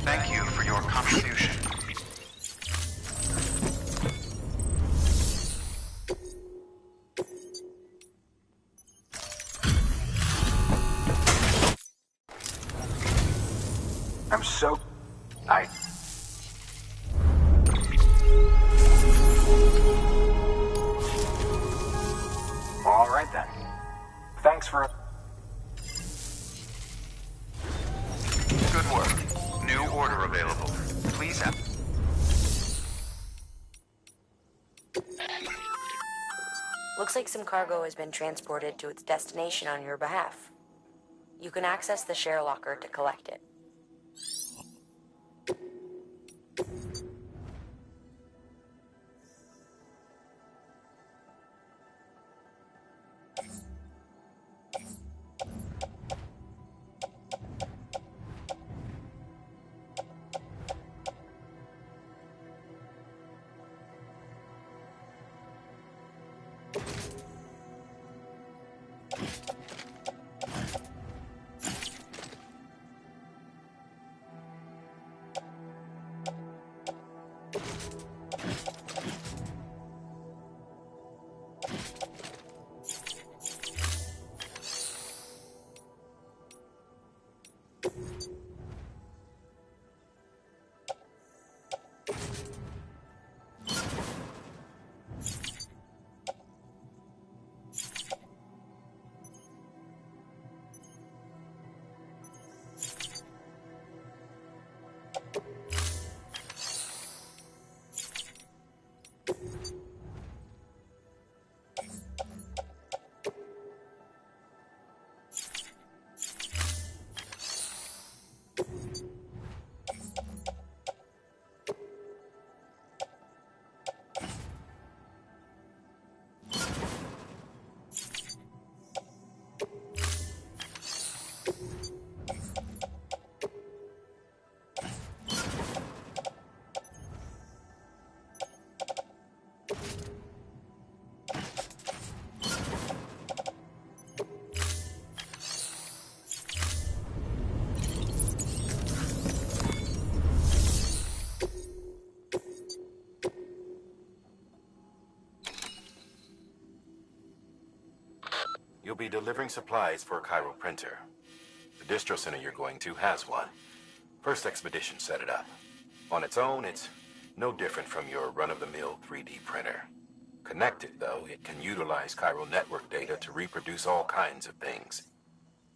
Thank you for your contribution. I'm so... All right then. Thanks for... Good work. New order available. Please have... Looks like some cargo has been transported to its destination on your behalf. You can access the share locker to collect it. delivering supplies for a Cairo printer. The distro center you're going to has one. First expedition set it up. On its own, it's no different from your run-of-the-mill 3D printer. Connected, though, it can utilize Cairo network data to reproduce all kinds of things.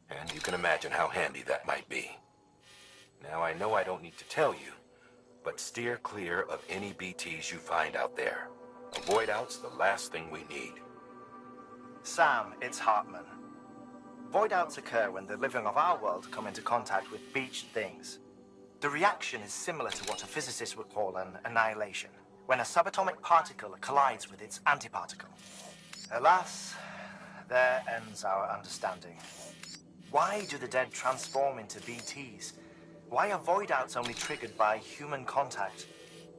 And you can imagine how handy that might be. Now, I know I don't need to tell you, but steer clear of any BTs you find out there. Avoid out's the last thing we need. Sam, it's Hartman. Void outs occur when the living of our world come into contact with beached things. The reaction is similar to what a physicist would call an annihilation, when a subatomic particle collides with its antiparticle. Alas, there ends our understanding. Why do the dead transform into BTs? Why are void outs only triggered by human contact?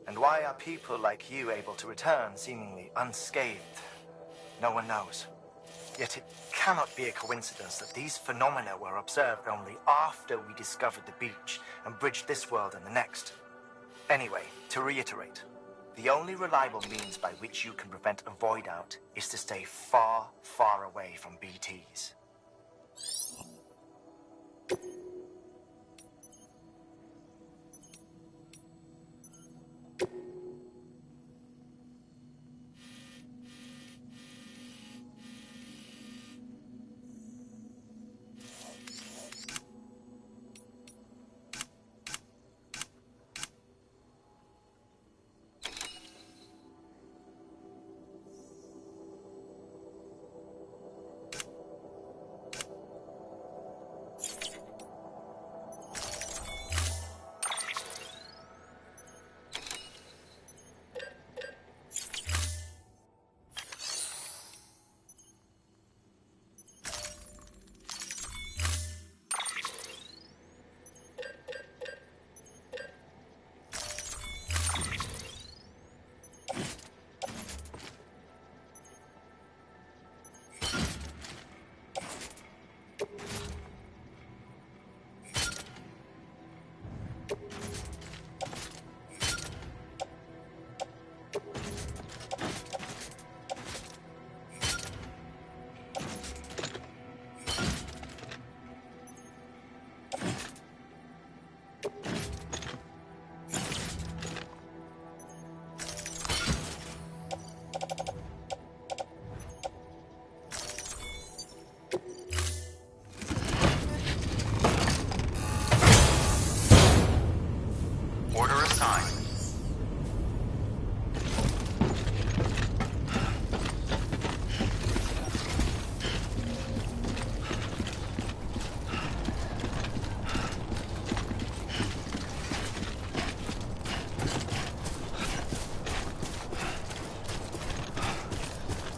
And why are people like you able to return seemingly unscathed? No one knows. Yet it cannot be a coincidence that these phenomena were observed only after we discovered the beach and bridged this world and the next. Anyway, to reiterate, the only reliable means by which you can prevent a void out is to stay far, far away from BTs.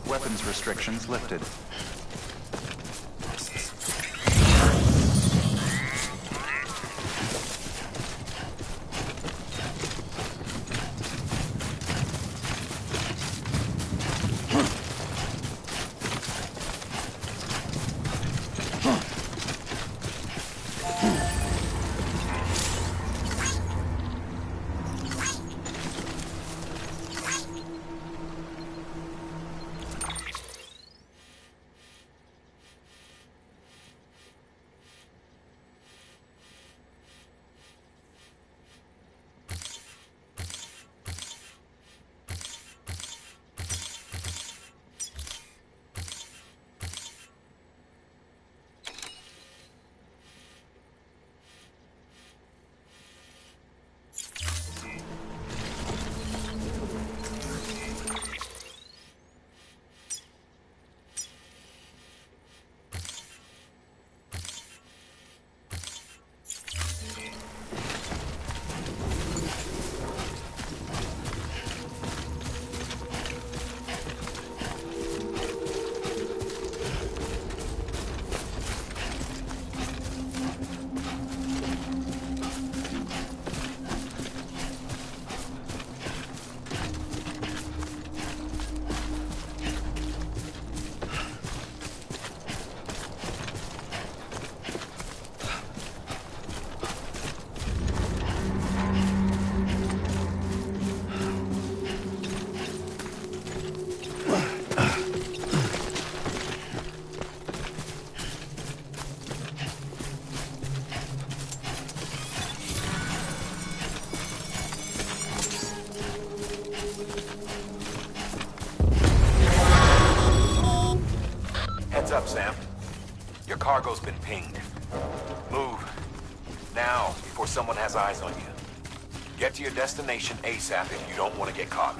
Weapons restrictions lifted. up, Sam. Your cargo's been pinged. Move. Now, before someone has eyes on you. Get to your destination ASAP if you don't want to get caught.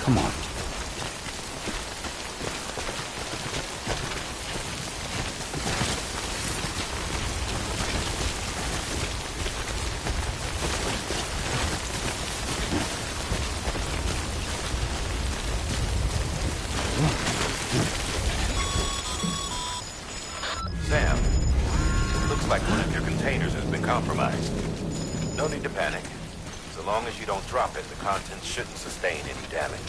Come on. Sam, looks like one of your containers has been compromised. No need to panic. So long as you don't drop it, the contents shouldn't sustain any damage.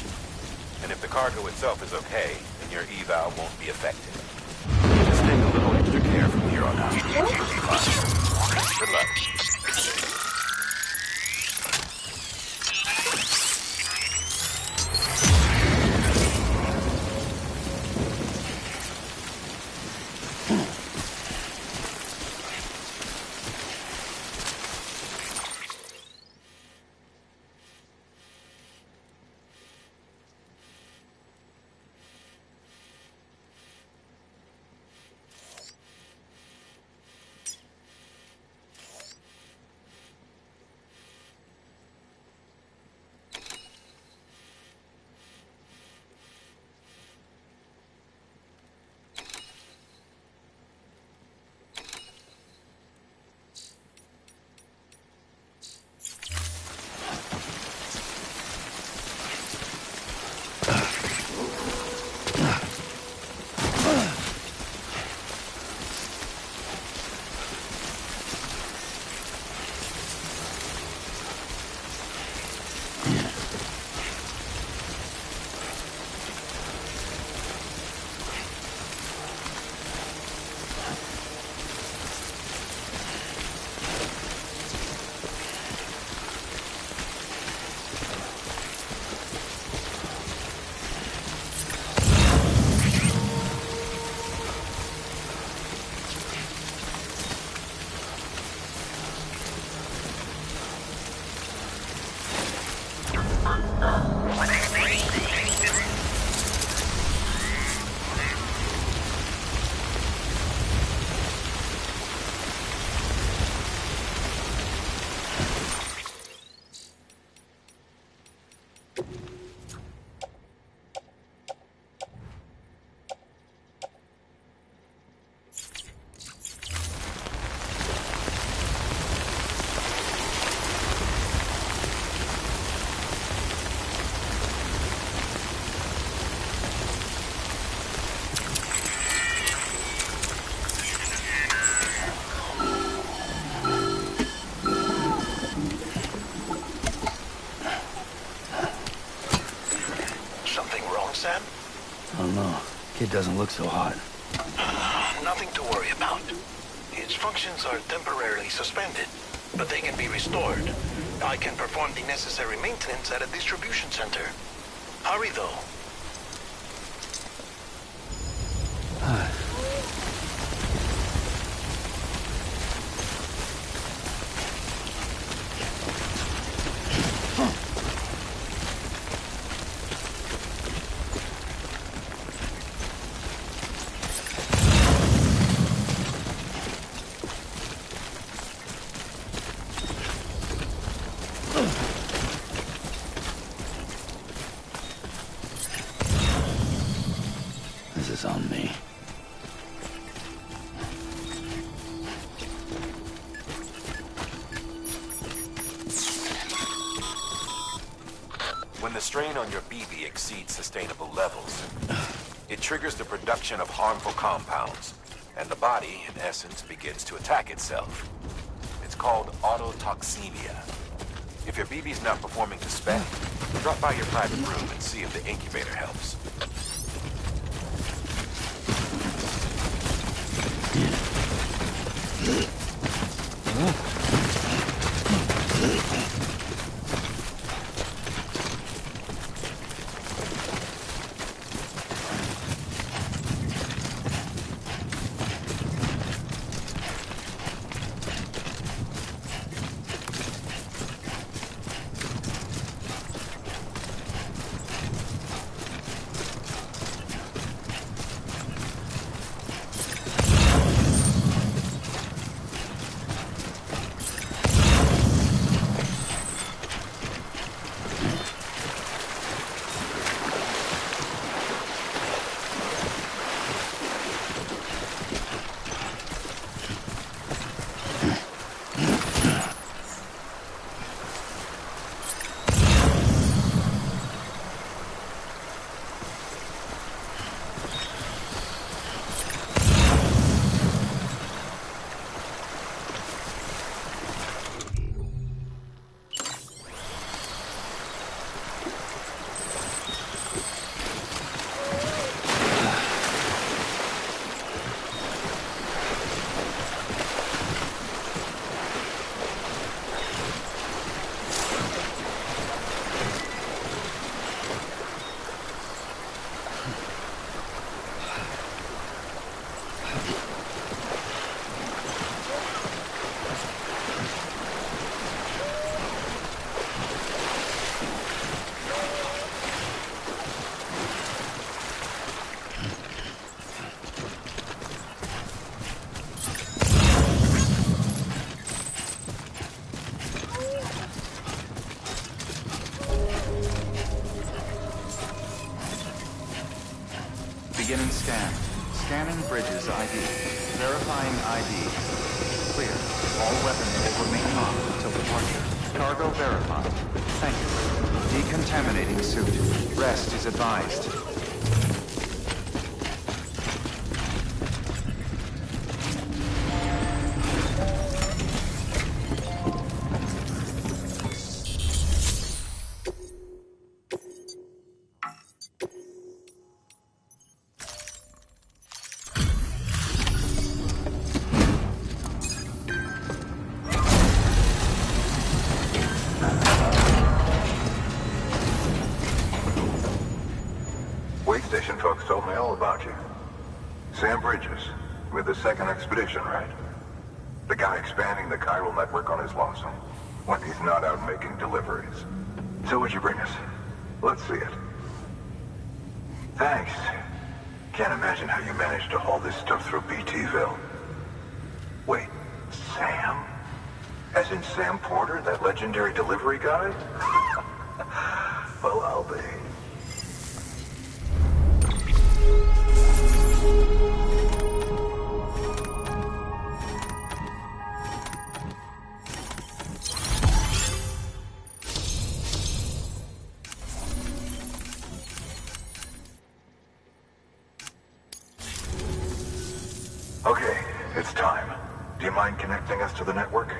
And if the cargo itself is okay, then your eval won't be affected. Just take a little extra care from here on out. You'll be fine. Good luck. I don't know. Kid doesn't look so hot. Nothing to worry about. Its functions are temporarily suspended, but they can be restored. I can perform the necessary maintenance at a distribution center. Hurry, though. This is on me. When the strain on your BB exceeds sustainable levels, it triggers the production of harmful compounds, and the body, in essence, begins to attack itself. It's called autotoxemia. If your BB's not performing to spec, drop by your private room and see if the incubator helps. Beginning scan. Scanning bridges ID. Verifying ID. Clear. All weapons will remain on until departure. Cargo verified. Thank you. Decontaminating suit. Rest is advised. Station folks told me all about you. Sam Bridges, with the second expedition, right? The guy expanding the chiral network on his lonesome, when he's not out making deliveries. So what'd you bring us? Let's see it. Thanks. Can't imagine how you managed to haul this stuff through BTville. Wait, Sam? As in Sam Porter, that legendary delivery guy? Well, I'll be. Okay, it's time. Do you mind connecting us to the network?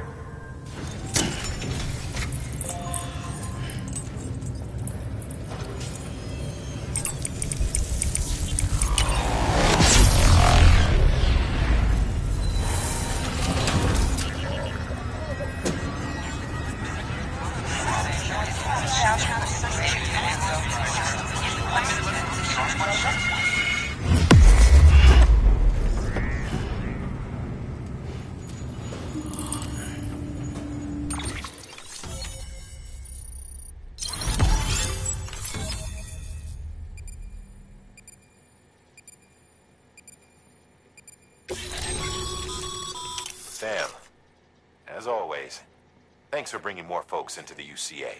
Sam, as always, thanks for bringing more folks into the UCA.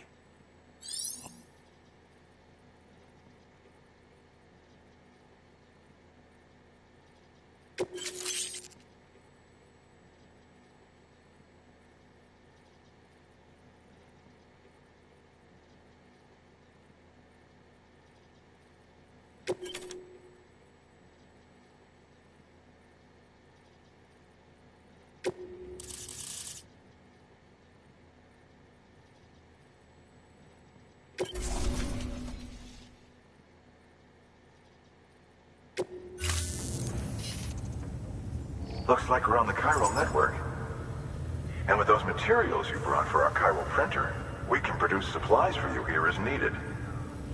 Looks like we're on the chiral network. And with those materials you brought for our chiral printer, we can produce supplies for you here as needed.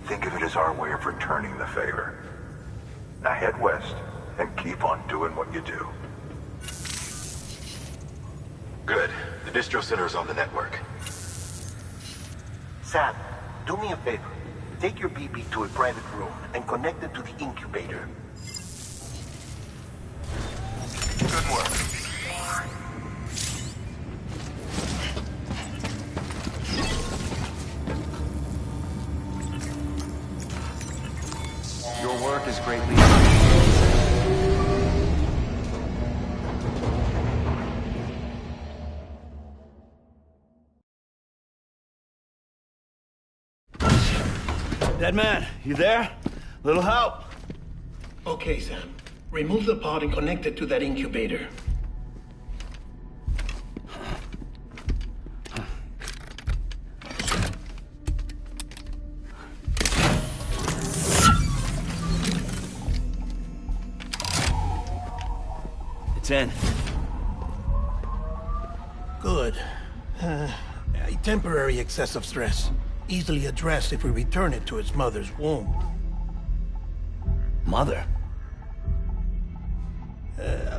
Think of it as our way of returning the favor. Now head west and keep on doing what you do. Good. The distro center is on the network. Sam, do me a favor. Take your BB to a private room and connect it to the incubator. Good work. Your work is greatly Dead man, you there? Little help? Okay, Sam. Remove the pod and connect it to that incubator. It's in. Good. A temporary excessive stress. Easily addressed if we return it to its mother's womb. Mother?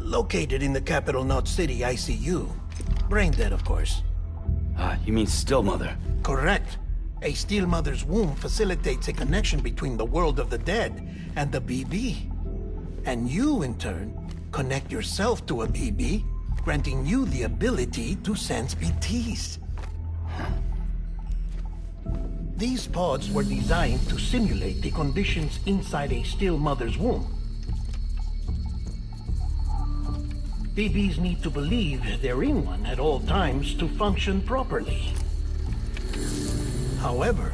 Located in the capital Knot City ICU. Brain dead, of course. You mean still mother? Correct. A still mother's womb facilitates a connection between the world of the dead and the BB. And you, in turn, connect yourself to a BB, granting you the ability to sense BTs. These pods were designed to simulate the conditions inside a still mother's womb. BBs need to believe they're in one at all times to function properly. However,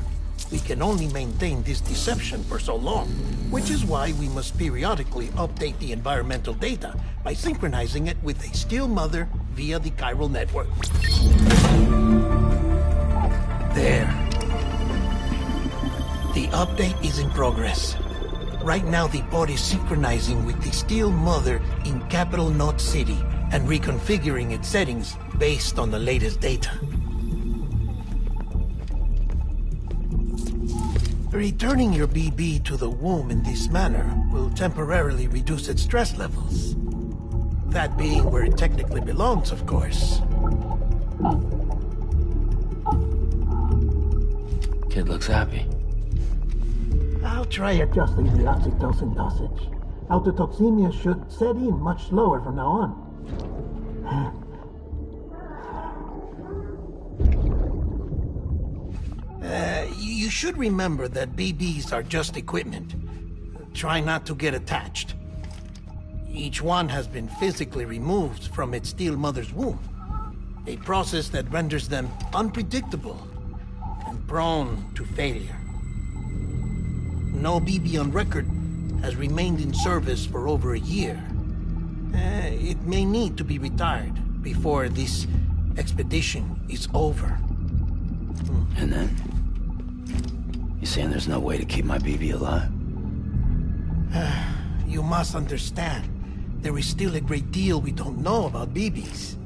we can only maintain this deception for so long, which is why we must periodically update the environmental data by synchronizing it with a still mother via the chiral network. There. The update is in progress. Right now, the pod is synchronizing with the still mother in capital Knot City and reconfiguring its settings based on the latest data. Returning your BB to the womb in this manner will temporarily reduce its stress levels. That being where it technically belongs, of course. Kid looks happy. I'll try adjusting the oxytocin dosage. Autotoxemia should set in much slower from now on. You should remember that BBs are just equipment. Try not to get attached. Each one has been physically removed from its still mother's womb. A process that renders them unpredictable and prone to failure. No BB on record has remained in service for over a year. It may need to be retired before this expedition is over. And then? You saying there's no way to keep my BB alive? You must understand, there is still a great deal we don't know about BBs.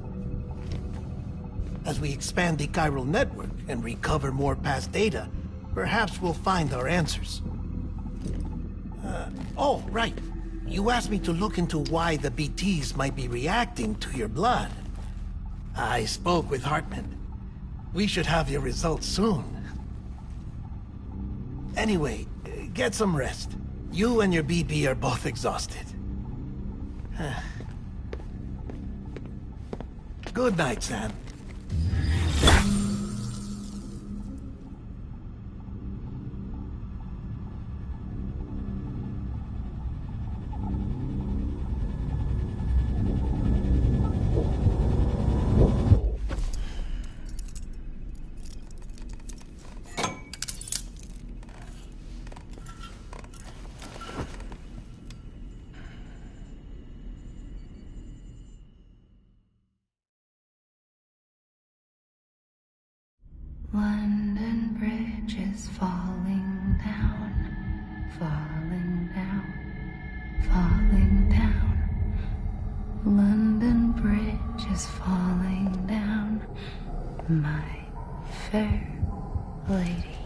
As we expand the chiral network and recover more past data, perhaps we'll find our answers. Oh, right. You asked me to look into why the BTs might be reacting to your blood. I spoke with Hartman. We should have your results soon. Anyway, get some rest. You and your BB are both exhausted. Good night, Sam. London Bridge is falling down, falling down, falling down. London Bridge is falling down, my fair lady.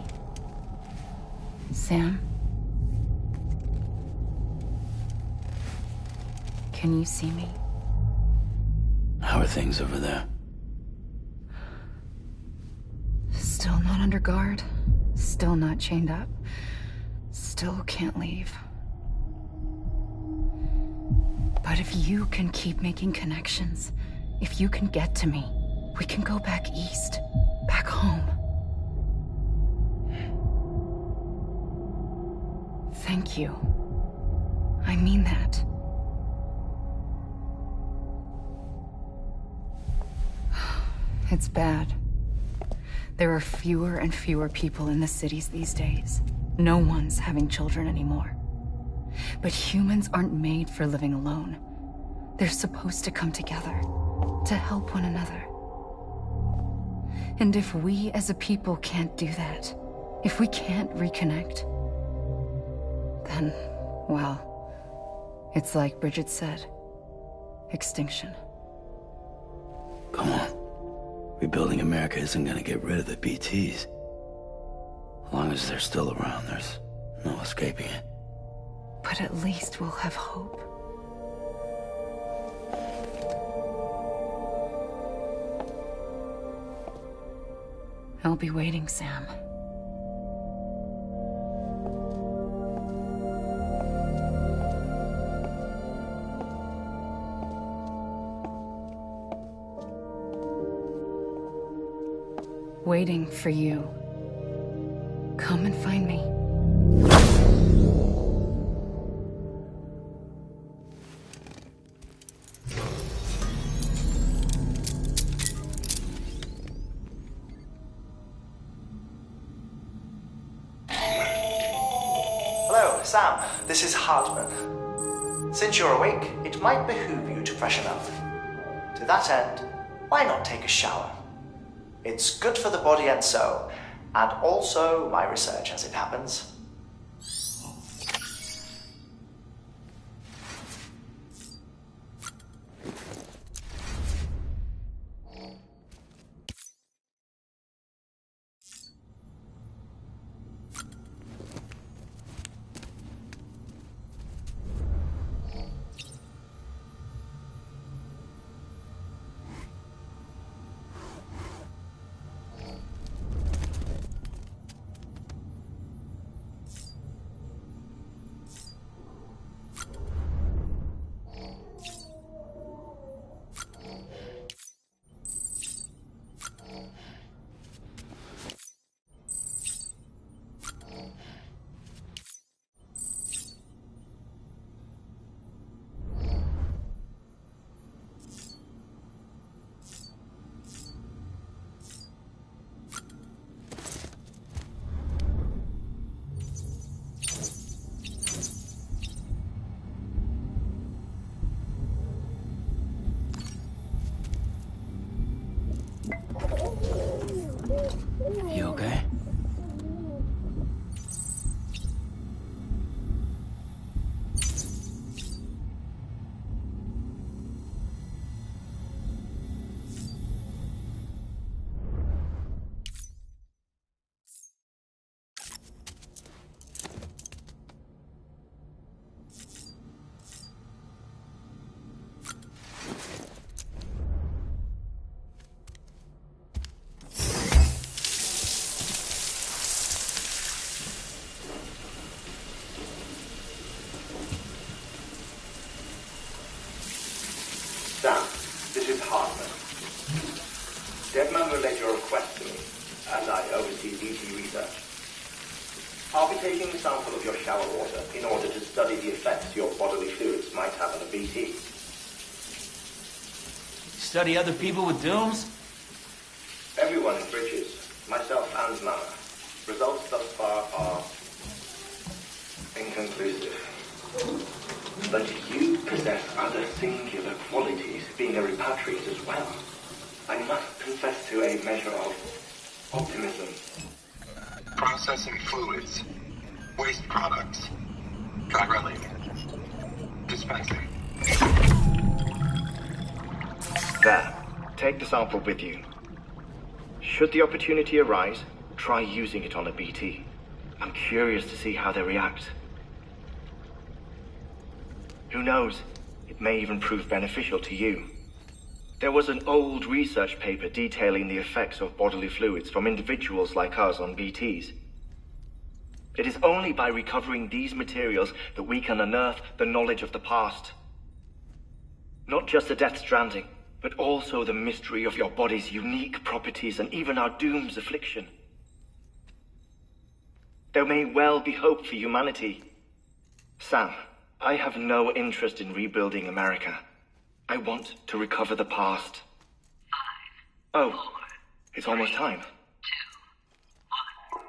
Sam? Can you see me? How are things over there? Still not under guard. Still not chained up. Still can't leave. But if you can keep making connections, if you can get to me, we can go back east. Back home. Thank you. I mean that. It's bad. There are fewer and fewer people in the cities these days. No one's having children anymore. But humans aren't made for living alone. They're supposed to come together, to help one another. And if we as a people can't do that, if we can't reconnect, then, well, it's like Bridget said, extinction. Come on. Rebuilding America isn't gonna get rid of the BTs. As long as they're still around, there's no escaping it. But at least we'll have hope. I'll be waiting, Sam. Waiting for you. Come and find me. Hello, Sam. This is Hartman. Since you're awake, it might behoove you to freshen up. To that end, why not take a shower? It's good for the body and soul, and also my research as it happens. relayed your request to me, as I oversee BT research. I'll be taking a sample of your shower water in order to study the effects your bodily fluids might have on a BT. Study other people with dooms? Everyone in Bridges, myself and Mama. Results thus far are inconclusive. But you possess other singular qualities, being a repatriate as well. I must confess to a measure of optimism. Processing fluids. Waste products. Chiralic. Dispensing. There. Take the sample with you. Should the opportunity arise, try using it on a BT. I'm curious to see how they react. Who knows? It may even prove beneficial to you. There was an old research paper detailing the effects of bodily fluids from individuals like us on BTs. It is only by recovering these materials that we can unearth the knowledge of the past. Not just the Death Stranding, but also the mystery of your body's unique properties and even our doom's affliction. There may well be hope for humanity. Sam, I have no interest in rebuilding America. I want to recover the past. 5, 4, it's almost time. 2, 1.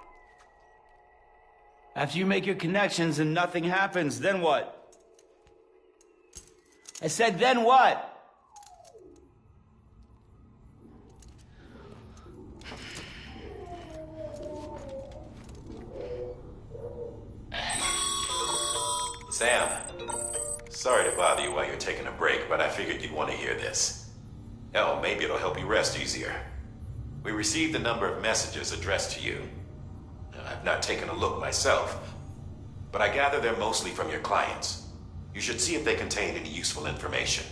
After you make your connections and nothing happens, then what? I said, then what? Sam, sorry to bother you while you're taking a break, but I figured you'd want to hear this. Hell, maybe it'll help you rest easier. We received a number of messages addressed to you. I've not taken a look myself, but I gather they're mostly from your clients. You should see if they contain any useful information.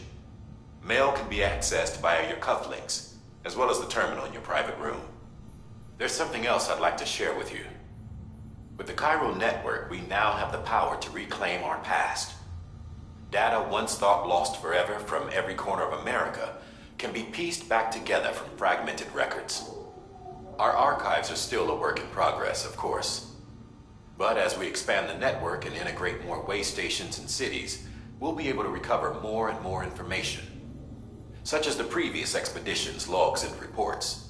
Mail can be accessed via your cufflinks, as well as the terminal in your private room. There's something else I'd like to share with you. With the Chiral Network, we now have the power to reclaim our past. Data once thought lost forever from every corner of America can be pieced back together from fragmented records. Our archives are still a work in progress, of course. But as we expand the network and integrate more way stations and cities, we'll be able to recover more and more information, such as the previous expedition's logs and reports.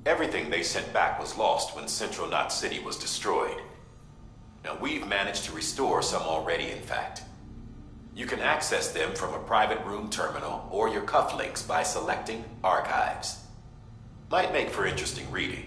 Everything they sent back was lost when Central Knot City was destroyed. Now, we've managed to restore some already, in fact. You can access them from a private room terminal or your cufflinks by selecting Archives. Might make for interesting reading.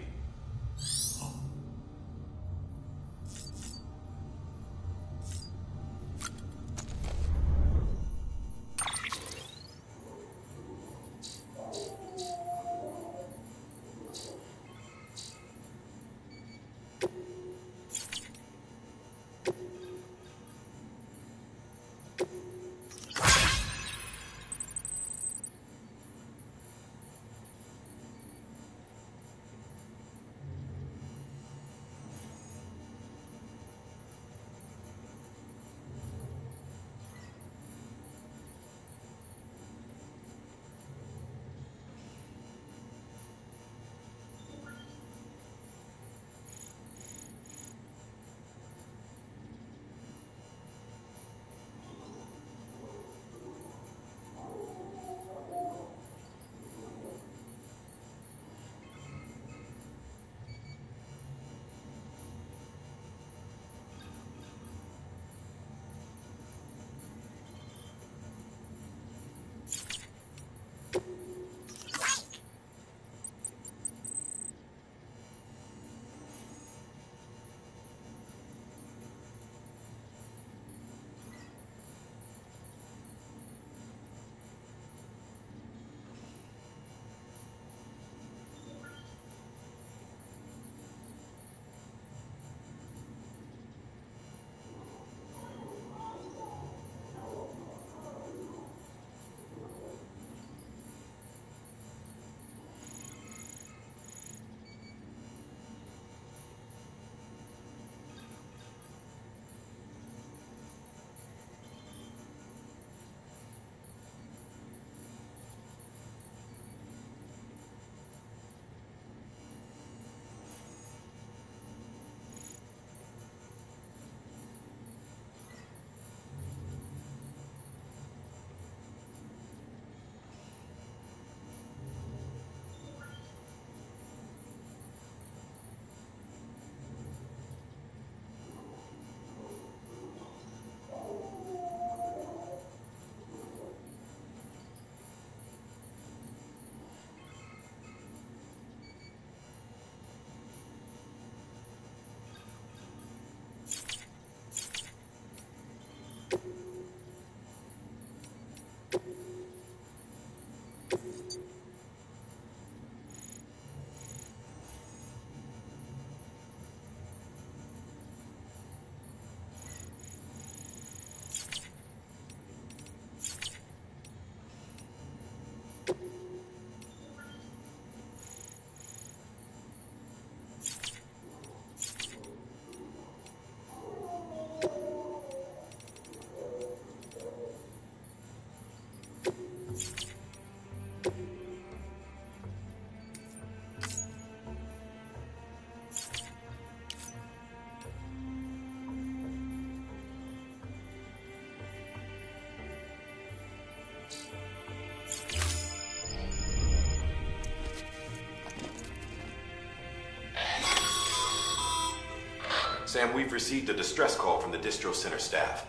Sam, we've received a distress call from the distro center staff.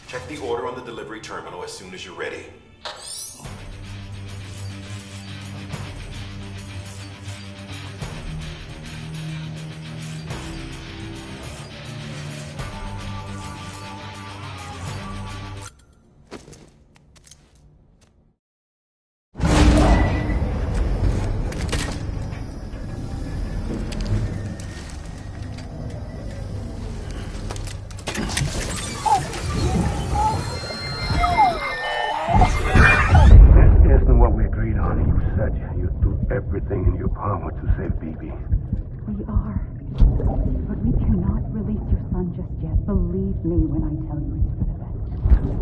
Check the order on the delivery terminal as soon as you're ready. Everything in your power to save BB. We are. But we cannot release your son just yet. Believe me when I tell you it's for the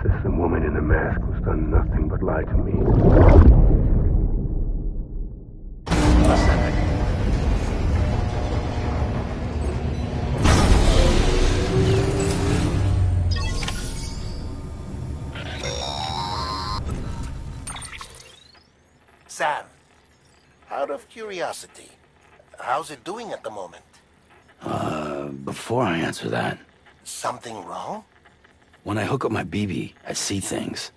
best. Says the woman in the mask who's done nothing but lie to me. Sam, out of curiosity, how's it doing at the moment? Before I answer that... Something wrong? When I hook up my BB, I see things.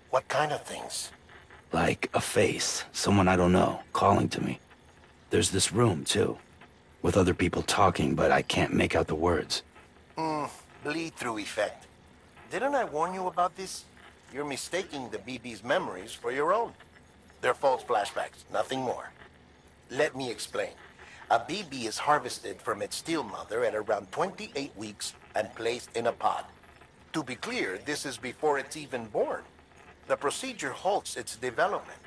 What kind of things? Like a face, someone I don't know, calling to me. There's this room, too, with other people talking, but I can't make out the words. Bleed-through effect. Didn't I warn you about this? You're mistaking the BB's memories for your own. They're false flashbacks, nothing more. Let me explain. A BB is harvested from its steel mother at around 28 weeks and placed in a pod. To be clear, this is before it's even born. The procedure halts its development.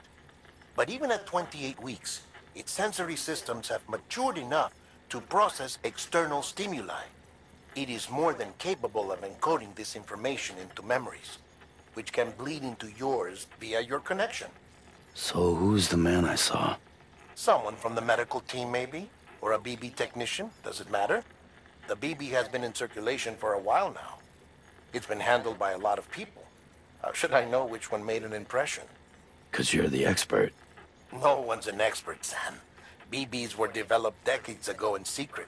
But even at 28 weeks, its sensory systems have matured enough to process external stimuli. It is more than capable of encoding this information into memories, which can bleed into yours via your connection. So who's the man I saw? Someone from the medical team, maybe? Or a BB technician? Does it matter? The BB has been in circulation for a while now. It's been handled by a lot of people. How should I know which one made an impression? 'Cause you're the expert. No one's an expert, Sam. BBs were developed decades ago in secret.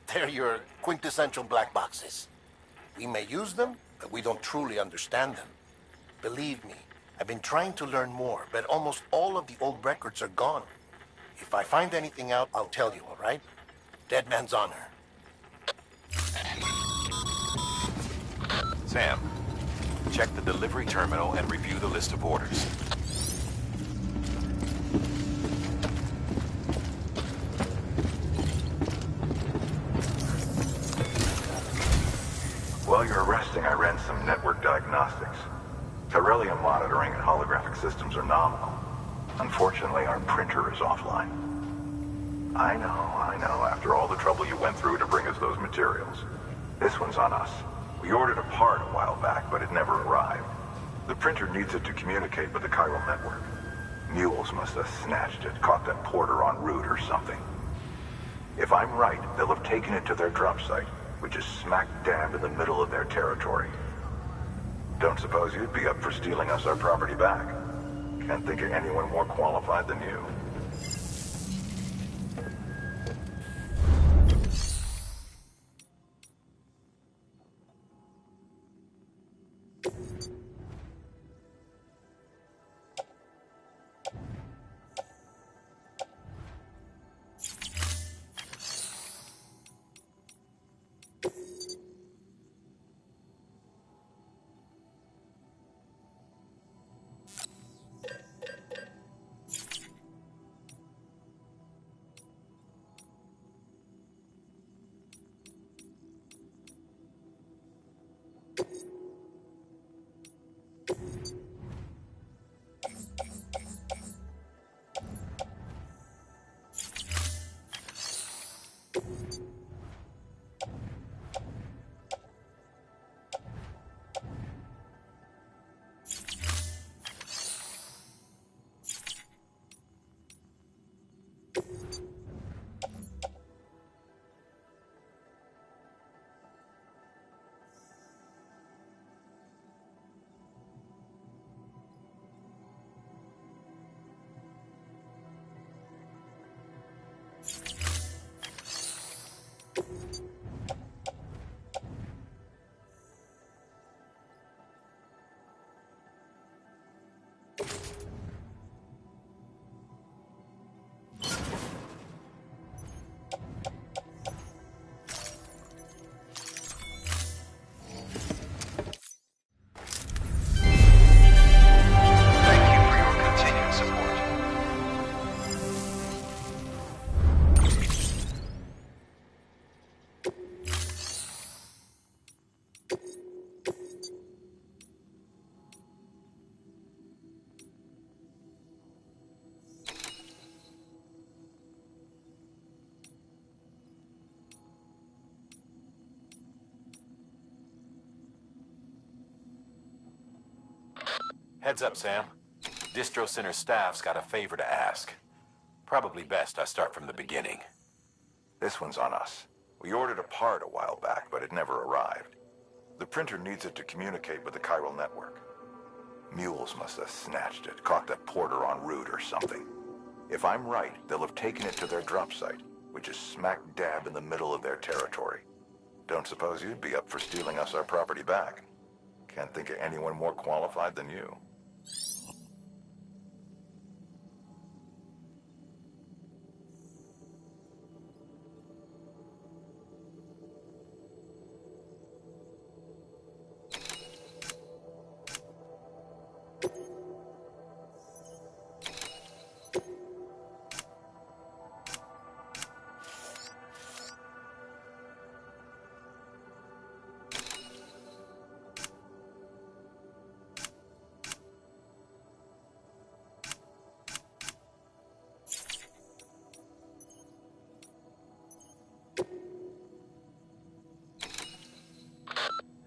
They're your quintessential black boxes. We may use them, but we don't truly understand them. Believe me, I've been trying to learn more, but almost all of the old records are gone. If I find anything out, I'll tell you, all right? Dead man's honor. Sam, check the delivery terminal and review the list of orders. While you're resting, I ran some network diagnostics. Beryllium monitoring and holographic systems are nominal. Unfortunately, our printer is offline. I know, after all the trouble you went through to bring us those materials. This one's on us. We ordered a part a while back, but it never arrived. The printer needs it to communicate with the chiral network. Mules must have snatched it, caught that porter en route or something. If I'm right, they'll have taken it to their drop site, which is smack dab in the middle of their territory. Don't suppose you'd be up for stealing us our property back? Can't think of anyone more qualified than you. Heads up, Sam. Distro Center staff's got a favor to ask. Probably best I start from the beginning. This one's on us. We ordered a part a while back, but it never arrived. The printer needs it to communicate with the chiral network. Mules must have snatched it, caught the porter en route or something. If I'm right, they'll have taken it to their drop site, which is smack dab in the middle of their territory. Don't suppose you'd be up for stealing us our property back. Can't think of anyone more qualified than you.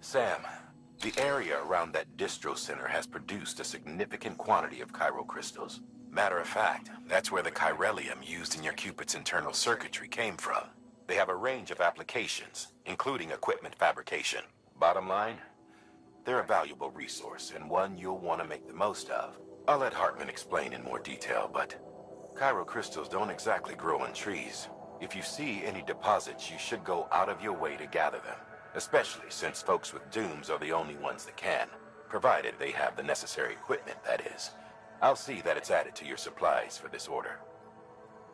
Sam, the area around that distro center has produced a significant quantity of chiral crystals. Matter of fact, that's where the chiralium used in your Cupid's internal circuitry came from. They have a range of applications, including equipment fabrication. Bottom line, they're a valuable resource and one you'll want to make the most of. I'll let Hartman explain in more detail, but chiral crystals don't exactly grow on trees. If you see any deposits, you should go out of your way to gather them. Especially since folks with dooms are the only ones that can, provided they have the necessary equipment, that is. I'll see that it's added to your supplies for this order.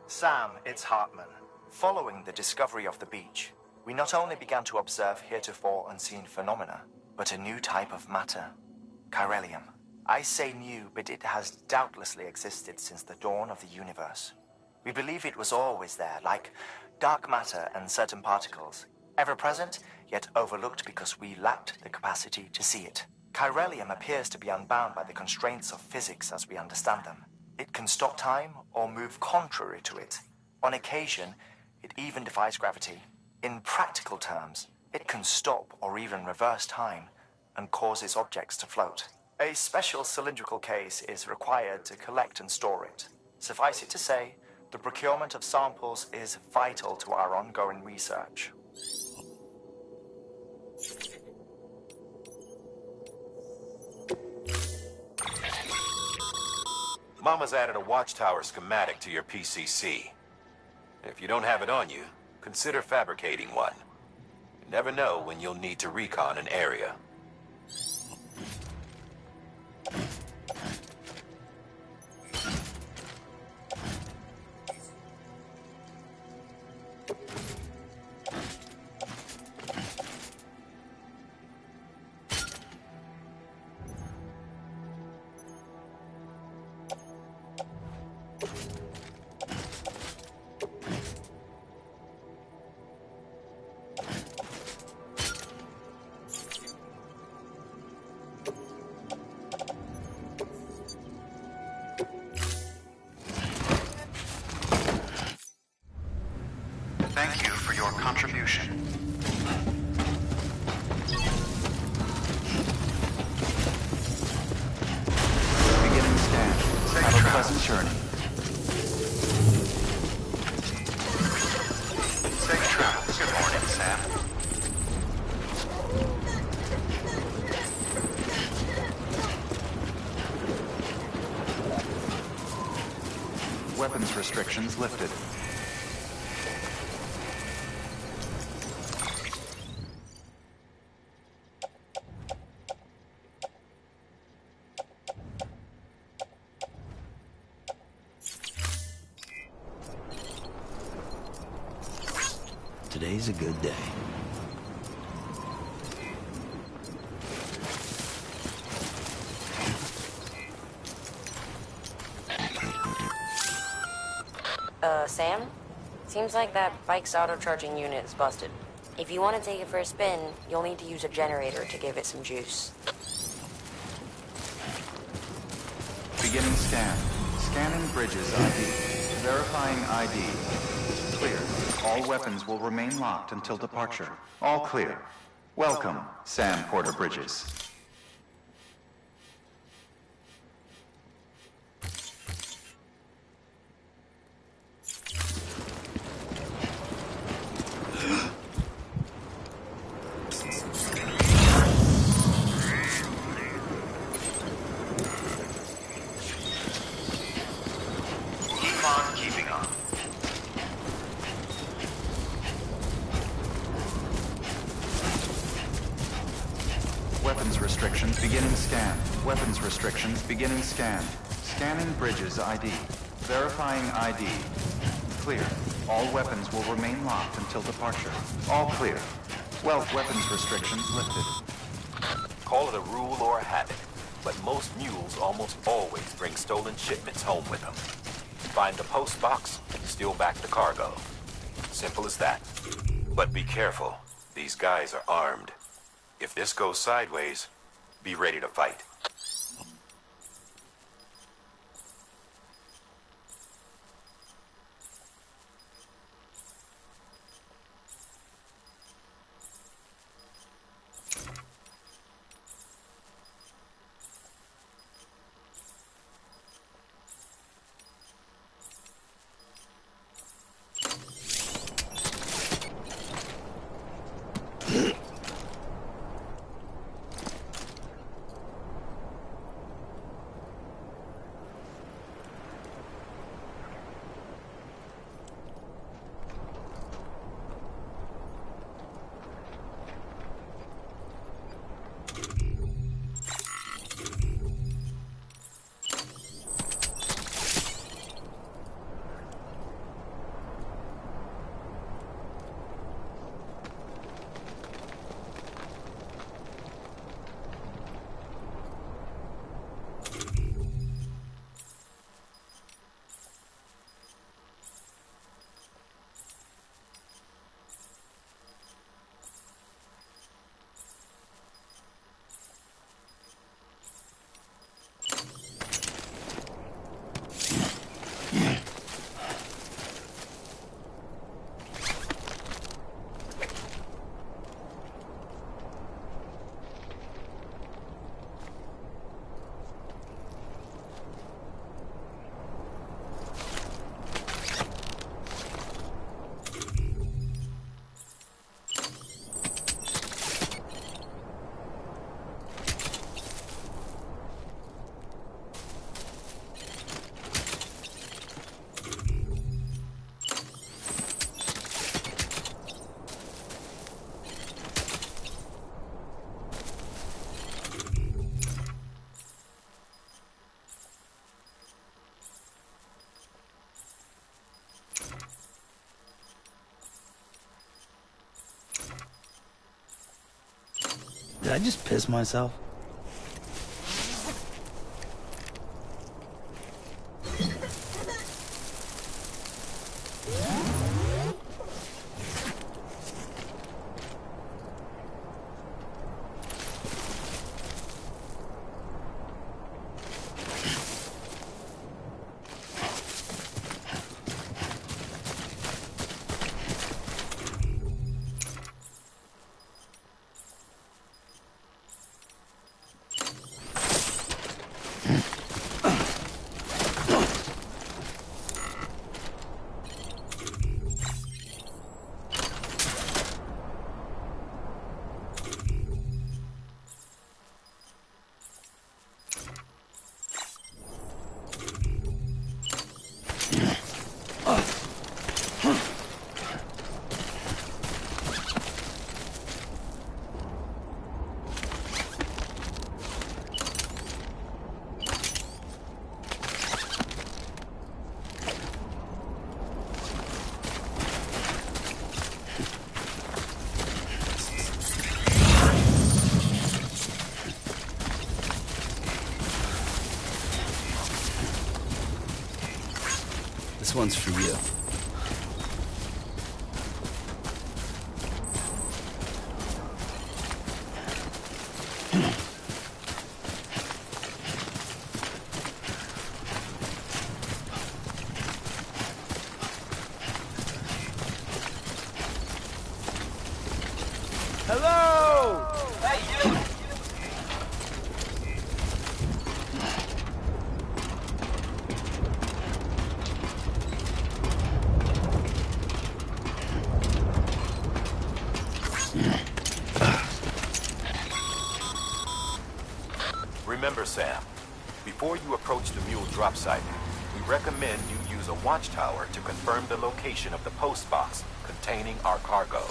Sam, it's Hartman. Following the discovery of the beach, we not only began to observe heretofore unseen phenomena, but a new type of matter, chiralium. I say new, but it has doubtlessly existed since the dawn of the universe. We believe it was always there, like dark matter and certain particles, ever present, yet overlooked because we lacked the capacity to see it. Chiralium appears to be unbound by the constraints of physics as we understand them. It can stop time or move contrary to it. On occasion, it even defies gravity. In practical terms, it can stop or even reverse time and causes objects to float. A special cylindrical case is required to collect and store it. Suffice it to say, the procurement of samples is vital to our ongoing research. Mama's added a watchtower schematic to your PCC. If you don't have it on you, consider fabricating one. You never know when you'll need to recon an area. Thank you for your contribution. Beginning scan. Have a pleasant journey. Safe travels. Good morning, Sam. Weapons restrictions lifted. Today's a good day. Sam? Seems like that bike's auto-charging unit is busted. If you want to take it for a spin, you'll need to use a generator to give it some juice. Beginning scan. Scanning bridges ID. Verifying ID. Clear. All weapons will remain locked until departure. All clear. Welcome, Sam Porter Bridges. weapons restrictions. Beginning scan. Weapons restrictions. Beginning scan. Scanning Bridges ID. Verifying ID. Clear. All weapons will remain locked until departure. All clear. Well, weapons restrictions lifted. Call it a rule or a habit, but most mules almost always bring stolen shipments home with them. Find the post box, steal back the cargo. Simple as that. But be careful. These guys are armed. If this goes sideways, be ready to fight. Did I just piss myself? This one's for you. Hello! Hey, you! Remember, Sam, before you approach the mule drop site, we recommend you use a watchtower to confirm the location of the post box containing our cargo.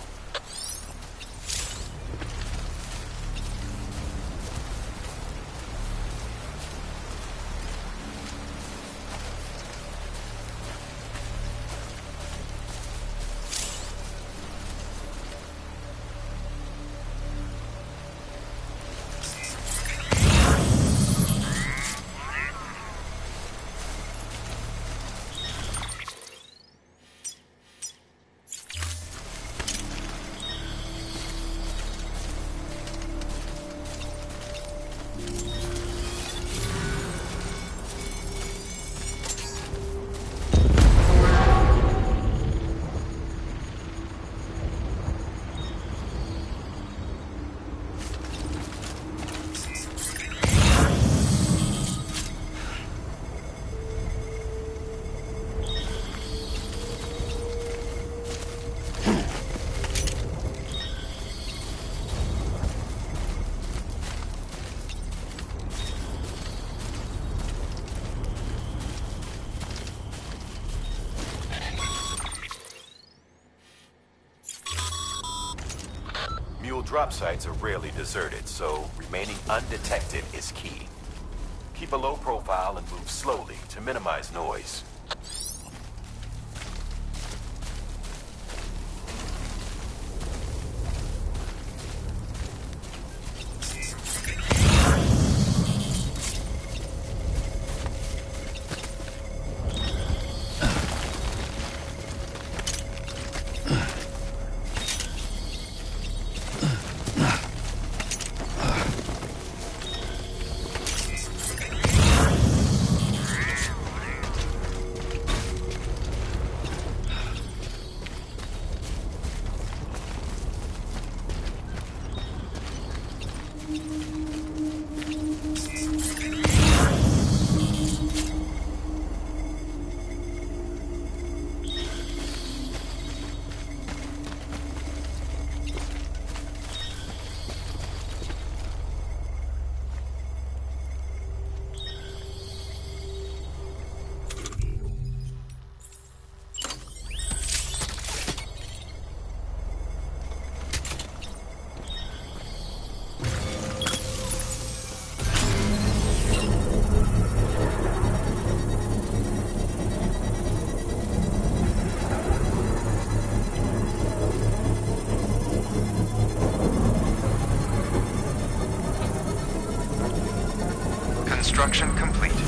drop sites are rarely deserted, so remaining undetected is key. Keep a low profile and move slowly to minimize noise. Construction complete.